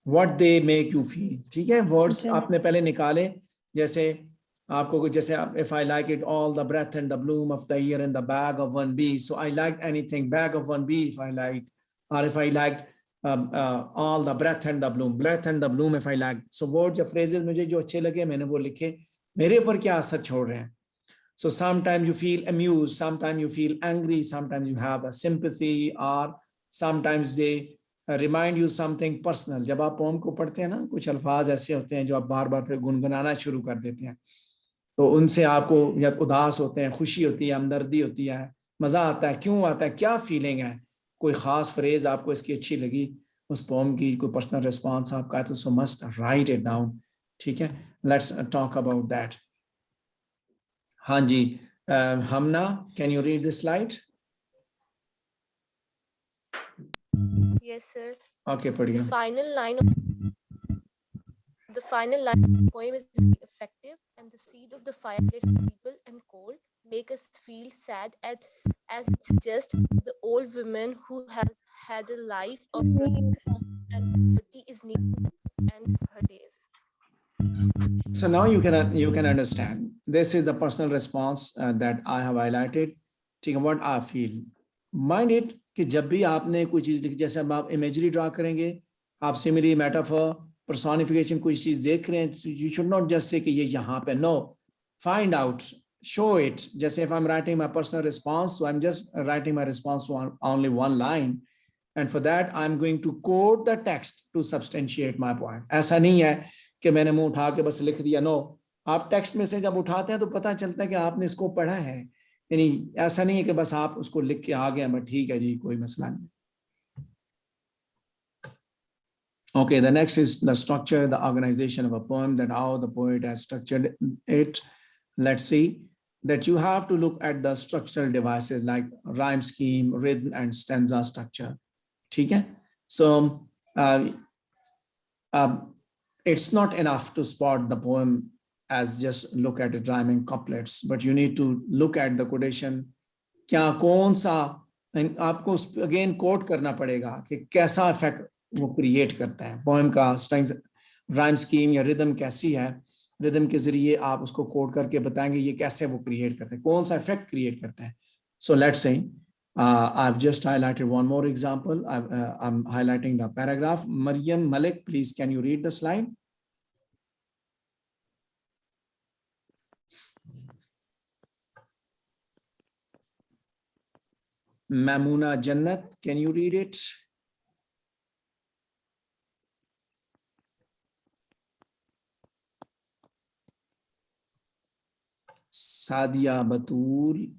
what they make you feel. ठीक है. Words आपने पहले निकाले, जैसे आपको if I like it all, the breath and the bloom of the year and the bag of one bee. So I liked anything, bag of one bee if I liked, or if I liked all the breath and the bloom if I liked. So words या phrases मुझे जो अच्छे लगे मैंने वो लिखे, मेरे ऊपर क्या असर छोड़ रहे हैं. So sometimes you feel amused, sometimes you feel angry, sometimes you have a sympathy, or sometimes they remind you something personal. जब आप poem को पढ़ते हैं ना, कुछ अल्फाज ऐसे होते हैं जो आप बार बार फिर गुनगुनाना शुरू कर देते हैं. तो उनसे आपको या उदास होते हैं, खुशी होती है, हमदर्दी होती है, मज़ा आता है, क्यों आता है, क्या फीलिंग है, कोई ख़ास फ्रेज आपको इसकी अच्छी लगी, उस पोम की कोई पर्सनल रिस्पॉन्स आपका है, तो so must write it down. ठीक है, लेट्स टॉक अबाउट दैट। हाँ जी, Hamna, can you read this slide? Yes, sir. Okay, पढ़िए। The final line of the poem is very effective, and the seed of the fire lets people and cold make us feel sad as it's just the old woman who has had a life of drugs and poverty is needing the end of her days. So now you can understand. This is the personal response that I have highlighted. ठीक है, what I feel. Mind it कि जब भी आपने कोई चीज लिखी, जैसे अब आप इमेजरी ड्रा करेंगे, आप सिमिली, मेटाफर, personification कोई चीज देख रहे हैं, you should not just say कि ये यहाँ पे, no, find out, show it. जैसे if I'm writing my personal response, so I'm just writing my response to only one line, and for that I'm going to quote the text to substantiate my point. ऐसा नहीं है कि मैंने मुंह उठा के बस लिख दिया, नो, आप टेक्स्ट में से जब उठाते हैं तो पता चलता है कि आपने इसको पढ़ा है, यानी ऐसा नहीं है कि बस आप उसको लिख के आ गए, बट ठीक है जी, कोई मसला नहीं। Okay, the next is the structure, the organization of a poem, that how the poet has structured it. Let's see that you have to look at the structural devices like rhyme scheme, rhythm, and stanza structure. ठीक है? So it's not enough to spot the poem as just look at it rhyming couplets, but you need to look at the quotation. क्या कौन सा आपको again coat करना पड़ेगा कि कैसा इफेक्ट वो क्रिएट करता है, पोएम का स्ट्रक्चर, राइम स्कीम या रिदम कैसी है, रिदम के जरिए आप उसको कोड करके बताएंगे ये कैसे वो क्रिएट करते हैं, कौन सा इफेक्ट क्रिएट करता है। So let's say I've just highlighted one more example. I'm highlighting the paragraph. Maryam Malik, please can you read the slide? Mamuna Jannat, can you read it? Sadia Batul.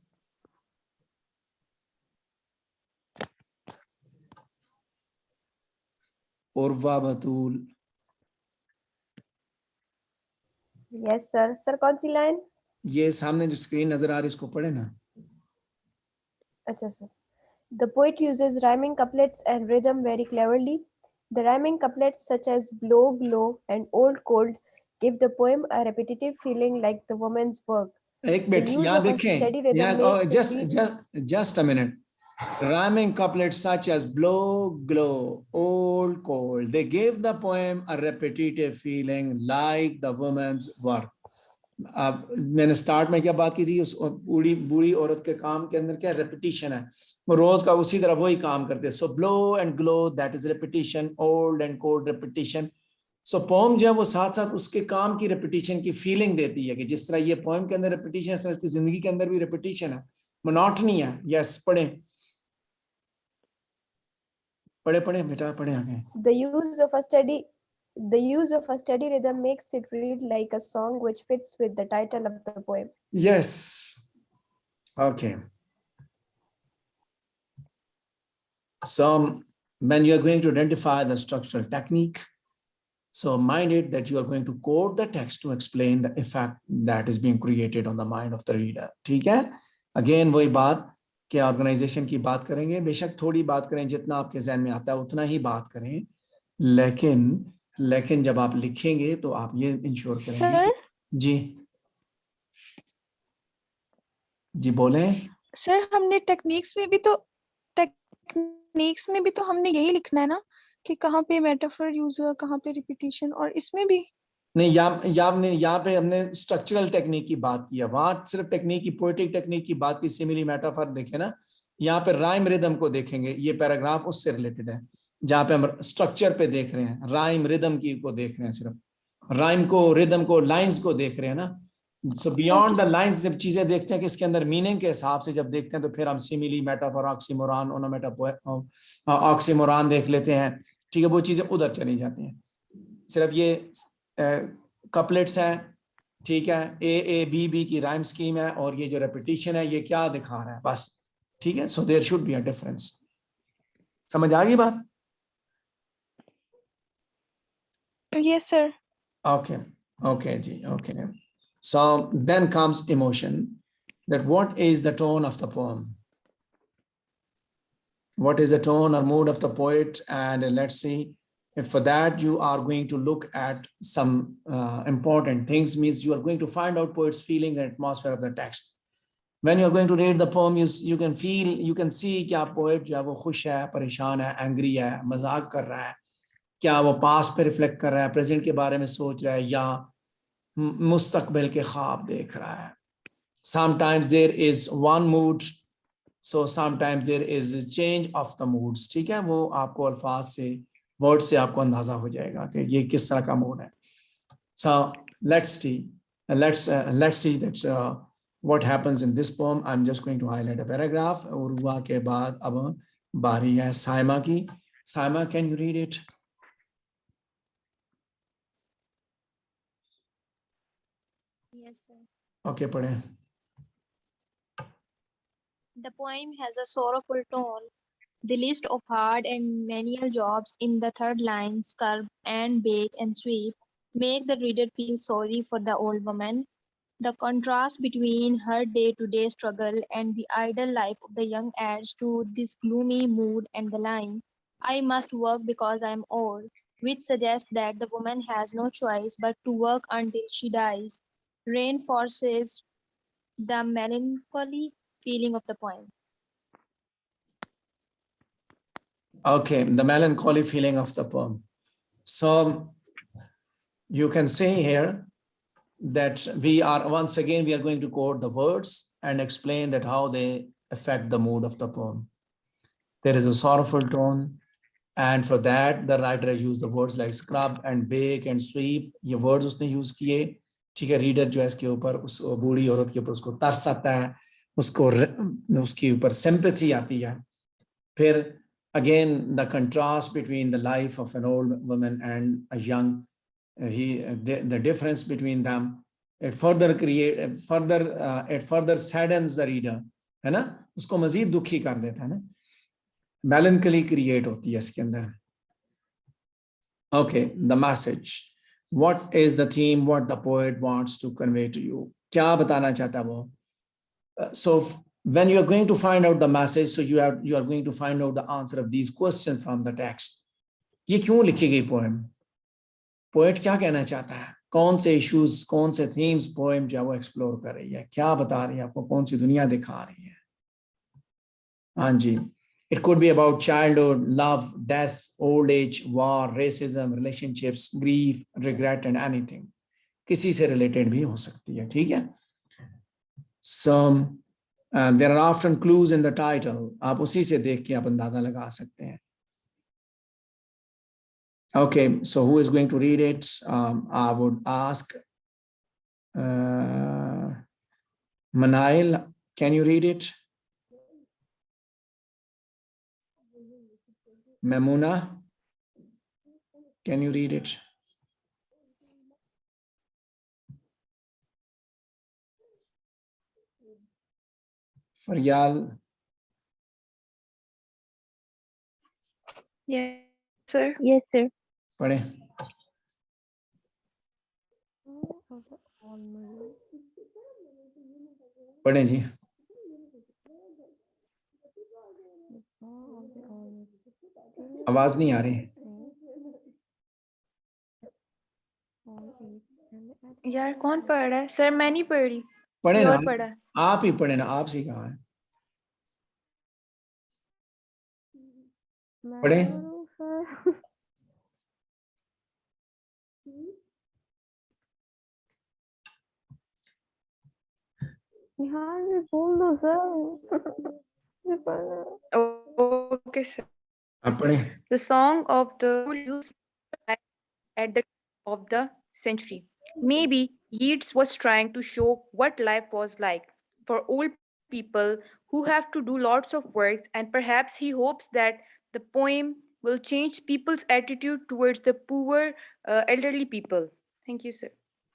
Urva Batul. Yes, sir. Sir, कौन सी line? ये सामने जो screen नजर आ रही है इसको पढ़े ना। अच्छा sir. The poet uses rhyming couplets and rhythm very cleverly. The rhyming couplets such as blow, glow, and old cold give the poem a repetitive feeling like the woman's work. एक The minute use यहाँ of a देखें, steady rhythm यहाँ makes it read. just a minute. Rhyming couplets such as blow, glow, old, cold, they give the poem a repetitive feeling like the woman's work. अब मैंने start में क्या बात की थी, उस बूढ़ी औरत के काम के अंदर क्या रेपिटेशन है, वो रोज का उसी तरह वही काम करते हैं। So blow and glow, that is repetition, old and cold repetition. So poem जो है वो साथ साथ उसके काम की रेपिटेशन की फीलिंग देती है कि जिस तरह ये पोम के अंदर रेपिटेशन है, इस तरह इसकी जिंदगी के अंदर भी रेपिटेशन है, मोनोटनी है। यस, पढ़े बेटा, पढ़े आगे। The use of a steady rhythm makes it read like a song which fits with the title of the poem. Yes. Okay. So when you are going to identify the structural technique, so mind it that you are going to quote the text to explain the effect that is being created on the mind of the reader. ठीक है? Again वही बात कि organisation की बात करेंगे, बेशक थोड़ी बात करें, जितना आपके जहन में आता है उतना ही बात करें, लेकिन जब आप लिखेंगे तो आप ये इंश्योर करेंगे। Sir? जी बोलें। सर हमने टेक्निक्स में भी तो हमने यही लिखना है ना कि कहाँ पे मेटाफर यूज हुआ, कहाँ पे रिपीटिशन, और इसमें भी नहीं, यहाँ पे हमने स्ट्रक्चरल टेक्निक की बात की है, वहां सिर्फ टेक्निक की, पोएटिक टेक्निक की बात की, सिमिली मेटाफर देखे ना, यहाँ पे राइम रिदम को देखेंगे। ये पैराग्राफ उससे रिलेटेड है जहाँ पे हम स्ट्रक्चर पे देख रहे हैं, राइम रिदम की को देख रहे हैं, सिर्फ राइम को, रिदम को, लाइंस को देख रहे हैं ना। सो बियॉन्ड द लाइंस जब चीजें देखते हैं कि इसके अंदर मीनिंग के हिसाब से जब देखते हैं तो फिर हम सिमिली मेटाफर, ऑक्सीमोरान, ऑक्सीमोरान देख लेते हैं। ठीक है, वो चीजें उधर चली जाती हैं। सिर्फ ये कपलेट्स हैं, ठीक है, ए बी बी की राइम स्कीम है और ये जो रेपिटेशन है ये क्या दिखा रहा है बस, ठीक है। So there should be a difference. समझ आ गई बात? Yes, sir. Okay, okay, ji, okay. So then comes emotion. That what is the tone of the poem? What is the tone or mood of the poet? And let's see if for that you are going to look at some important things, means you are going to find out poet's feelings and atmosphere of the text. When you're going to read the poem, you can feel, you can see क्या poet जो है वो खुश है, परेशान है, angry है, मजाक कर रहा है, क्या वो पास्ट पे रिफ्लेक्ट कर रहा है, प्रेजेंट के बारे में सोच रहा है, या मुस्तकबिल के ख्वाब देख रहा है. Sometimes there is one mood, so sometimes there is a change of the moods. ठीक है, वो आपको अल्फाज से, वर्ड से आपको अंदाजा हो जाएगा कि ये किस तरह का मूड है. So let's see that what happens in this poem. I'm just going to highlight a paragraph. Urwa के बाद अब बारी है साइमा की. Saima, can you read it? Yes, sir. Okay, पढ़ें. The poem has a sorrowful tone. The list of hard and menial jobs in the third line, scrub and bake and sweep, make the reader feel sorry for the old woman. The contrast between her day-to-day struggle and the idle life of the young adds to this gloomy mood, and the line, "I must work because I am old," which suggests that the woman has no choice but to work until she dies, reinforces the melancholy feeling of the poem. Okay, the melancholy feeling of the poem. So you can see here that we are going to quote the words and explain that how they affect the mood of the poem. There is a sorrowful tone, and for that the writer has used the words like scrub and bake and sweep. ये words उसने use किए. ठीक है, reader जो है इसके ऊपर, उस बूढ़ी औरत के ऊपर उसको तरस आता है, उसके ऊपर sympathy आती है. फिर again the contrast between the life of an old woman and a young, the difference between them, it further saddens the reader, है ना, उसको मजीद दुखी कर देता है ना, melancholy create होती है इसके अंदर. Okay, the message. What is the theme? What the poet wants to convey to you? क्या बताना चाहता है वो? So when you are going to find out the message, so you are going to find out the answer of these questions from the text. ये क्यों लिखी गई poem? Poet क्या कहना चाहता है? कौन से issues, कौन से themes poem जो है वो explore कर रही है? क्या बता रही है आपको? कौन सी दुनिया दिखा रही है? हाँ जी. It could be about childhood, love, death, old age, war, racism, relationships, grief, regret, and anything. किसी से related भी हो सकती है, ठीक है? So there are often clues in the title. आप उसी से देख के आप अंदाजा लगा सकते हैं. Okay, so who is going to read it? I would ask Manail, can you read it? Memuna, can you read it? Faryal, Yes, sir. Yes, sir. पढ़े. पढ़े जी. आवाज नहीं आ रही. यार कौन पढ़ रहा है? सर मैं नहीं पढ़ रही. पढ़े कोई ना, और पढ़ा है. आप ही पढ़े ना, आपसे कहा है. पढ़े. हाँ जी बोल दो सर. Okay, sir. आप पढ़े. The song of the used at the top of the century. Maybe Yeats was trying to show what life was like for old people who have to do lots of work, and perhaps he hopes that the poem will change people's attitude towards the poor elderly people. Thank you, sir.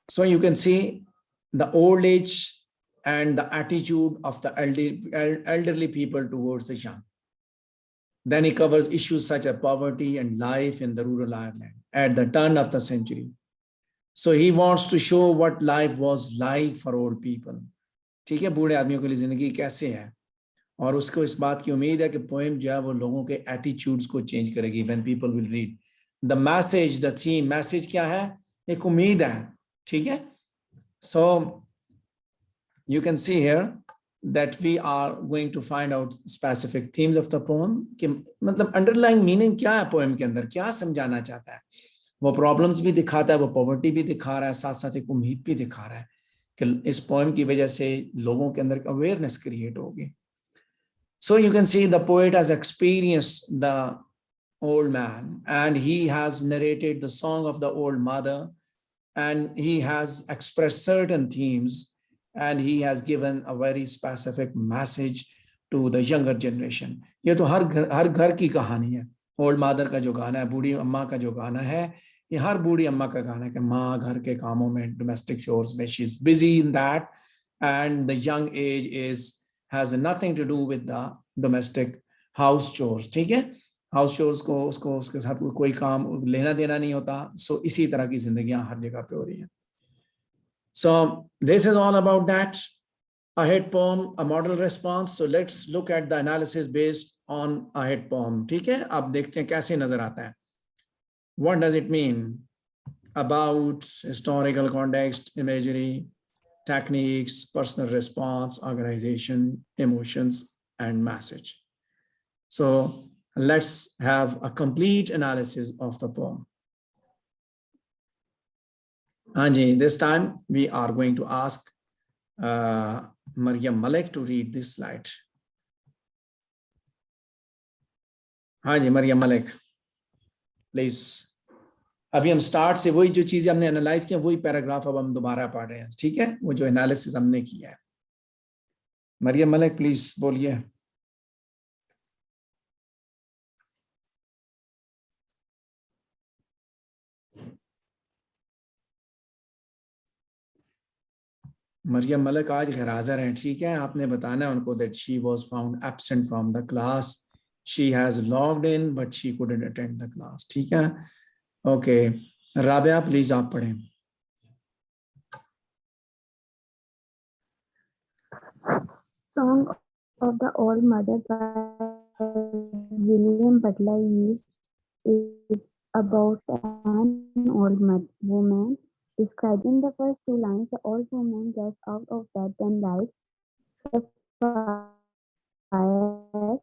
So you can see the old age and the attitude of the elderly people towards the young. Then he covers issues such as poverty and life in the rural Ireland at the turn of the century. So he wants to show what life was like for old people. ठीक है, बूढ़े आदमियों के लिए जिंदगी कैसे है, और उसको इस बात की उम्मीद है कि पोएम जो है वो लोगों के एटीट्यूड्स को चेंज करेगी. When people will read the message, the theme, message क्या है, एक उम्मीद है. ठीक है. So you can see here that we are going to find out specific themes of the poem कि मतलब underlying meaning क्या है poem के अंदर, क्या समझाना चाहता है. वो प्रॉब्लम्स भी दिखाता है, वो पॉवर्टी भी दिखा रहा है, साथ साथ एक उम्मीद भी दिखा रहा है कि इस पोएम की वजह से लोगों के अंदर अवेयरनेस क्रिएट होगी. So you can see the poet has experienced the old man and he has narrated the song of the old mother and he has expressed certain themes and he has given a very specific message to the younger generation. ये तो हर घर की कहानी है. Old mother का जो गाना है, बूढ़ी अम्मा का जो गाना है, ये हर बूढ़ी अम्मा का गाना है कि माँ घर के कामों में, डोमेस्टिक चोर्स में, she is busy in that and the young age is has nothing to do with the domestic house chores. ठीक है, हाउस चोर्स को उसके साथ कोई काम लेना देना नहीं होता. सो इसी तरह की जिंदगियां हर जगह पे हो रही हैं. So this is all about that. A hit poem, a model response. So let's look at the analysis based on a hit poem. ठीक है, अब देखते हैं कैसे नजर आता है. What does it mean about historical context, imagery, techniques, personal response, organization, emotions, and message? So let's have a complete analysis of the poem. Anji, this time we are going to ask Maryam Malik to read this slide. हाँ जी, Maryam Malik please. अभी हम start से वही जो चीजें हमने analyse किया वही पैराग्राफ अब हम दोबारा पढ़ रहे हैं. ठीक है, वो जो एनालिसिस हमने किया है. मरियम मलिक प्लीज बोलिए. मरियम मलिक आज घर हाजिर हैं. ठीक है, आपने बताना है उनको that she was found absent from the class. She has logged in but she couldn't attend the class. ठीक है, ओके. राबिया प्लीज आप पढ़ें. Song of the Old Mother by William Butler Yeats is about an old woman. Describing the first two lines, the old woman gets out of bed and lights the fire.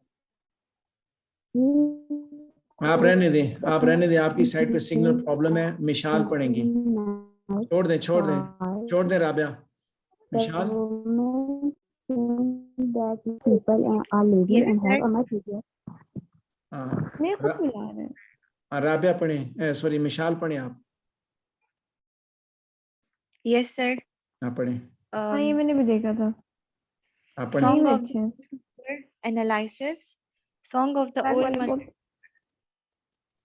आप रहने दें, आपकी side पे signal problem है. मिशाल पढ़ेंगी. छोड़ दें Rabia. मिशाल. That people are lazy and have a much easier. मेरे को मिला रहा है. राबिया पढ़े, सॉरी मिशाल पढ़े आप. Yes, sir. आप पढ़े. हाँ, ये मैंने भी देखा था. आप पढ़े. Song of अच्छा. analysis. Song of the old mother.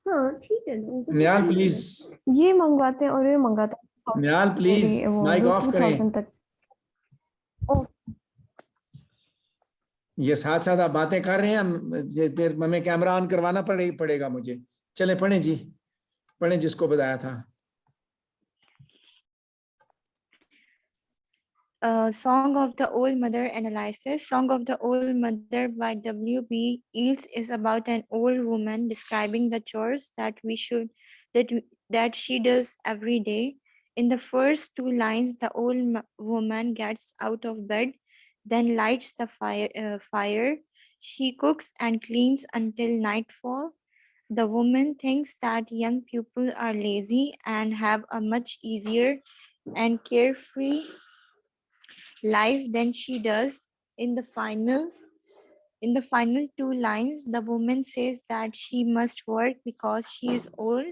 हाँ ठीक है. निहाल प्लीज. ये मंगवाते हैं और ये मंगाते हैं. निहाल प्लीज माइक ऑफ करें. तक. ये साथ साथ आप बातें कर रहे हैं, फिर हमें कैमरा ऑन करवाना पड़ेगा मुझे. चले पढ़ें जी, पढ़ें जिसको बताया था. Song of the Old Mother analysis. Song of the Old Mother by W.B. Yeats is about an old woman describing the chores that she does every day. In the first two lines, the old woman gets out of bed, then lights the fire. She cooks and cleans until nightfall. The woman thinks that young people are lazy and have a much easier and carefree life than she does. In the final two lines, the woman says that she must work because she is old.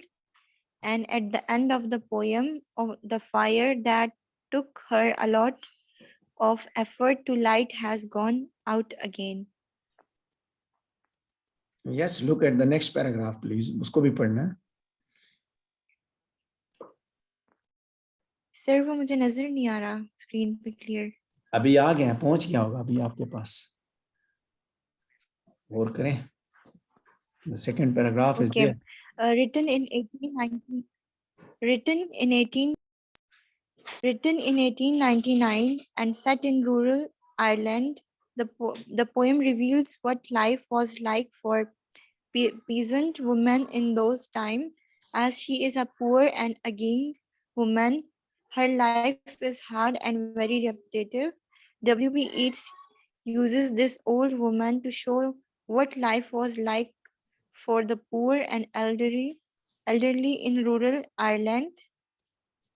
And at the end of the poem, the fire that took her a lot of effort to light has gone out again. Yes, look at the next paragraph please. उसको भी पढ़ना है. Sir वो मुझे नजर नहीं आ रहा screen पे क्लियर। अभी आ गए हैं, पहुंच गया होगा अभी आपके पास। और करें, the second paragraph is Okay. there. Written in 1890, written in 18 written in 1899 and set in rural Ireland, the poem reveals what life was like for peasant women in those times. As she is a poor and again woman, her life is hard and very repetitive. W.B. Yeats uses this old woman to show what life was like for the poor and elderly in rural Ireland.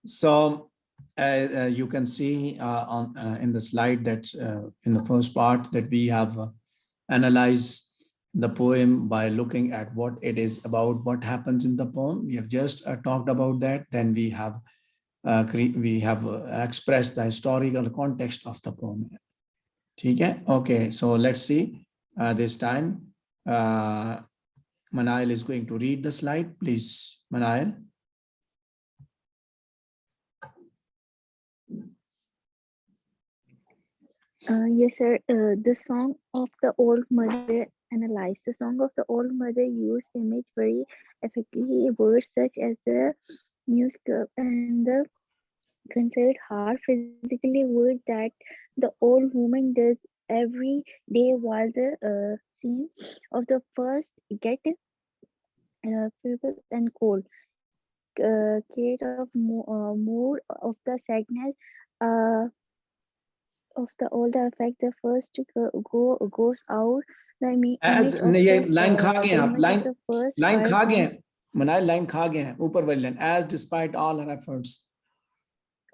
So you can see on in the slide that in the first part that we have analyzed the poem by looking at what it is about, what happens in the poem. We have just talked about that. Then we have expressed the historical context of the poem. Okay, okay. So let's see. This time, Manail is going to read the slide. Please, Manail. Yes, sir. The song of the old mother analyzed. The song of the old mother used image very effectively. Words such as the news curve and the considered hard physically word that the old woman does every day while the scene of the first get feeble and cold. Create of mood of the sadness. Of the older effect, the first goes out. The As image of ये the line खा गए हैं आप, image of the first line fire खा गए going. हैं मनाए, line खा गए हैं ऊपर वाली line, as despite all her efforts.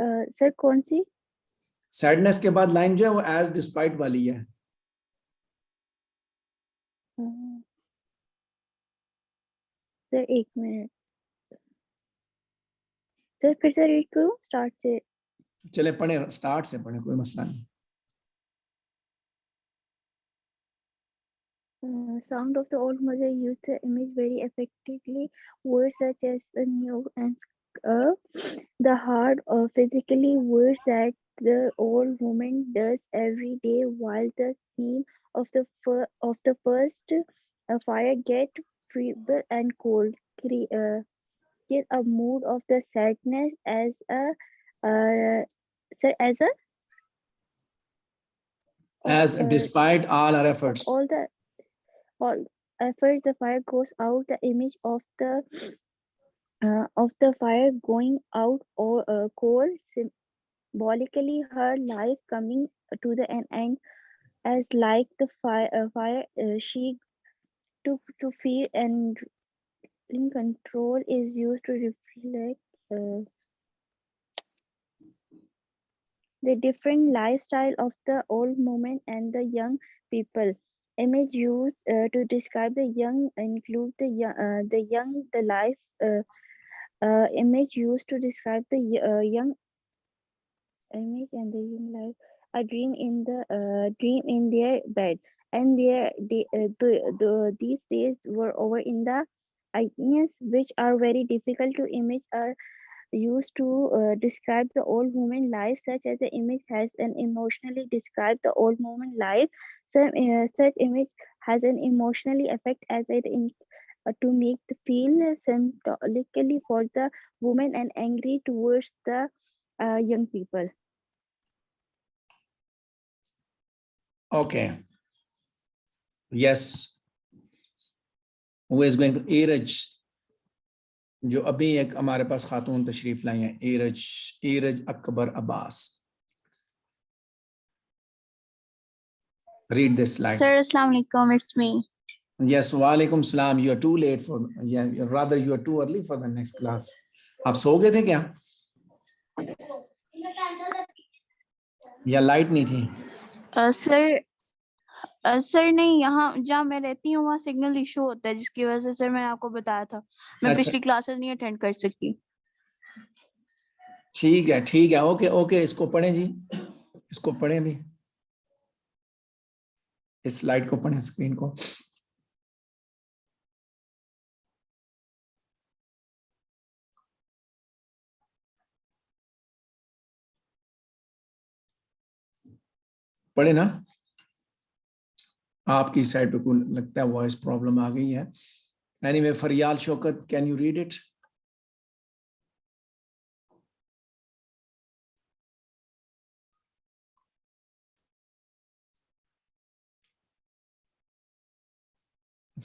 Sir कौन सी? सैडनेस के बाद लाइन जो है वो as despite वाली है. सर एक मिनट सर, फिर से रीड करूं स्टार्ट से? चले पढ़े, स्टार्ट से पढ़े, कोई मसला नहीं. Sound of the old mother used the image very effectively. Words such as the new and the hard or physically words that the old woman does every day while the steam of the first fire get feeble and cold. Create a mood of the sadness as a as a As despite all her efforts. all efforts, the fire goes out. The image of the fire going out or cold, symbolically her life coming to the end, as like the fire she took to feel and in control is used to reflect the different lifestyle of the old woman and the young people. Image used to describe the young include the young, the life. Image used to describe the young image and the young life. A dream in their bed, and these days were over in the ideas which are very difficult to image are used to describe the old woman life, such as the image has an emotionally describe the old woman life. Such image has an emotionally effect as it in to make the feel symbolically for the woman and angry towards the young people. Okay. Yes. Who is going to Iraj? जो अभी एक हमारे पास खातून तशरीफ लाई हैं, Iraj Akbar Abbas. Read this slide. Sir, Assalamu alaikum, it's me. Yes, walaikum salam. You are too late for, yeah, rather you are too early for the next class. आप सो गए थे क्या? या लाइट नहीं थी? सर नहीं, यहाँ जहाँ मैं रहती हूँ वहाँ सिग्नल इशू होता है, जिसकी वजह से सर मैंने आपको बताया था मैं अच्छा, पिछली क्लासेस नहीं अटेंड कर सकी. ठीक है, ओके ओके. इसको पढ़ें जी, इसको पढ़ें भी, इस स्लाइड को पढ़ें, स्क्रीन को. पढ़े ना? आपकी साइड पे कोई लगता है वॉइस प्रॉब्लम आ गई है. Anyway, Fariyal Shaukat, can you read it?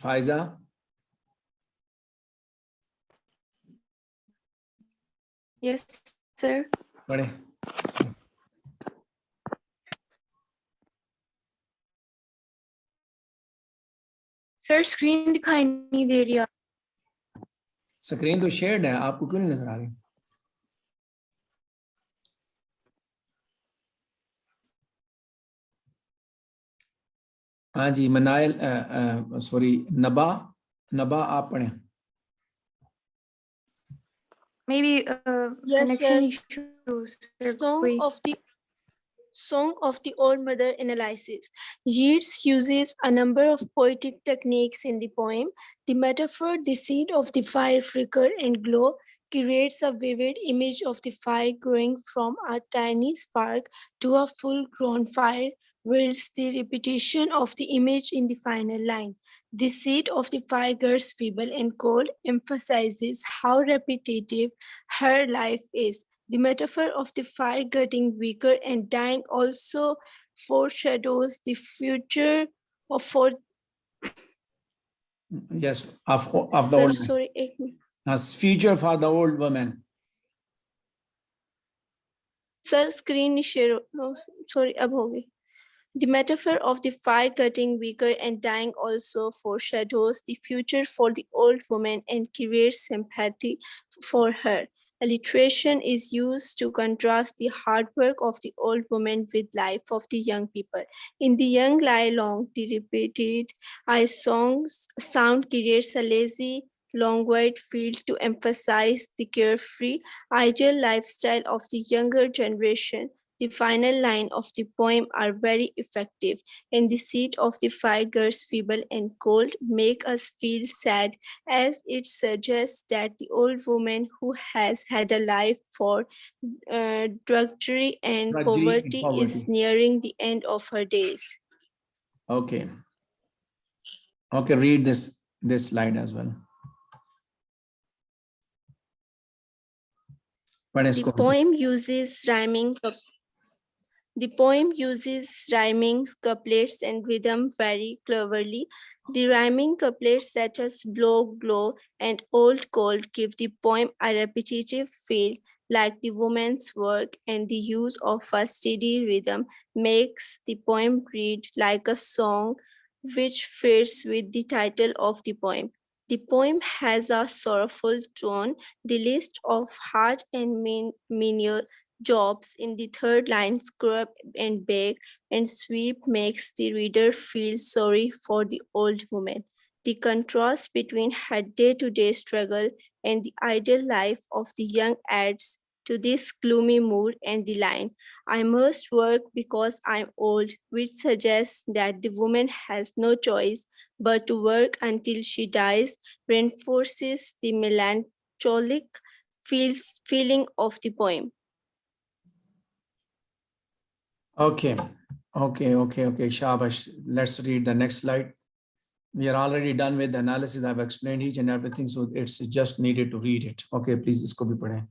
Pfizer? Yes, sir. पढ़े. Sir, screen दिखाई नहीं दे रही. स्क्रीन तो शेयर्ड है, आपको क्यों नहीं नजर आ रही? हाँ जी, मनाइल, सॉरी, नबा, नबा आप पढ़ें. Maybe Yes, connection sir. issues. Sir, Song कोई. of the Old Mother analysis. Yeats uses a number of poetic techniques in the poem. The metaphor, the seed of the fire flicker and glow, creates a vivid image of the fire growing from a tiny spark to a full-grown fire, whilst the repetition of the image in the final line. The seed of the fire girl's feeble and cold emphasizes how repetitive her life is. The metaphor of the fire getting weaker and dying also foreshadows the future of for Yes, of the Sir, old man. sorry, एक minute. As future for the old woman. Sir, screen share. No, sorry, अब हो गई. The metaphor of the fire getting weaker and dying also foreshadows the future for the old woman and creates sympathy for her. Alliteration is used to contrast the hard work of the old woman with life of the young people. In The Young Lie Long, the repeated I songs sound creates a lazy, long-wide feel to emphasize the carefree, ideal lifestyle of the younger generation. The final line of the poem are very effective, and the seed of the fire girls feeble and cold make us feel sad, as it suggests that the old woman who has had a life for drudgery and poverty is nearing the end of her days. Okay. Okay, read this slide as well. The poem uses rhyming couplets and rhythm very cleverly. The rhyming couplets such as blow, glow, and old cold give the poem a repetitive feel like the woman's work, and the use of a steady rhythm makes the poem read like a song, which fits with the title of the poem. The poem has a sorrowful tone. The list of hard and menial jobs in the third line, scrub and bake and sweep, makes the reader feel sorry for the old woman. The contrast between her day-to-day struggle and the ideal life of the young adds to this gloomy mood, and the line, I must work because I'm old, which suggests that the woman has no choice but to work until she dies, reinforces the melancholic feeling of the poem. Okay, Shabash. Let's read the next slide. We are already done with the analysis. I've explained each and everything, so it's just needed to read it. Okay, please, isko bhi padhein.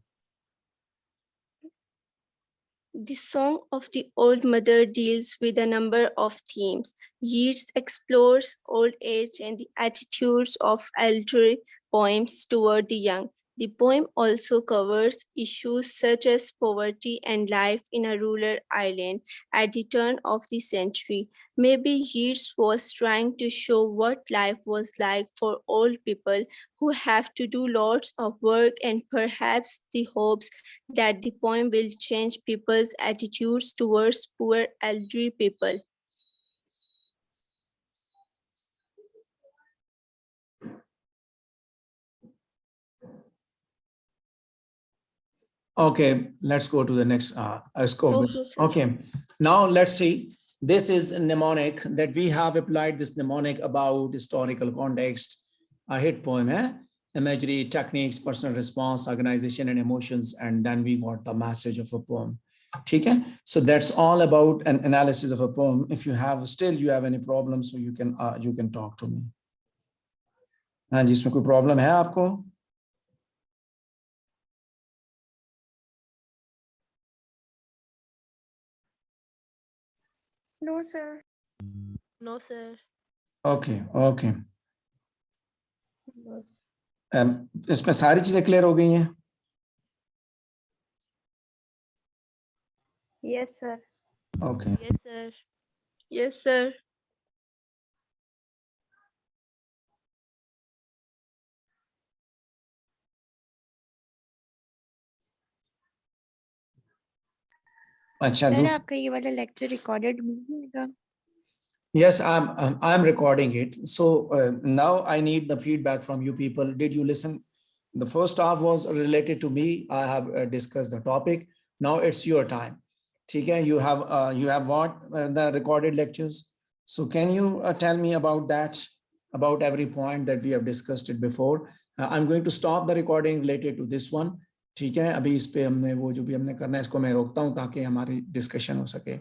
The Song of the Old Mother deals with a number of themes. Yeats explores old age and the attitudes of elderly poems toward the young. The poem also covers issues such as poverty and life in a rural island at the turn of the century. Maybe Yeats was trying to show what life was like for old people who have to do lots of work, and perhaps the hopes that the poem will change people's attitudes towards poor elderly people. Okay, let's go to the next. Okay, sir. Okay, now let's see. This is a mnemonic that we have applied this mnemonic about historical context. A hit poem, imagery, techniques, personal response, organization, and emotions, and then we got the message of a poem. ठीक है. So that's all about an analysis of a poem. If you have any problems, so you can talk to me. हाँ जी, इसमें कोई problem है आपको? No, sir. No, sir. Okay. इसमें सारी चीजें क्लियर हो गई हैं? Yes, sir. Okay. Yes, sir. Yes, sir. अच्छा. सर आपका ये वाला लेक्चर रिकॉर्डेड होगा? Yes, I'm recording it. So now I need the feedback from you people. Did you listen? The first half was related to me. I have discussed the topic. Now it's your time. ठीक है, you have what the recorded lectures. So can you tell me about that, about every point that we have discussed it before? I'm going to stop the recording related to this one. ठीक है, अभी इस पे हमने वो जो भी हमने करना है इसको मैं रोकता हूँ ताकि हमारी डिस्कशन हो सके.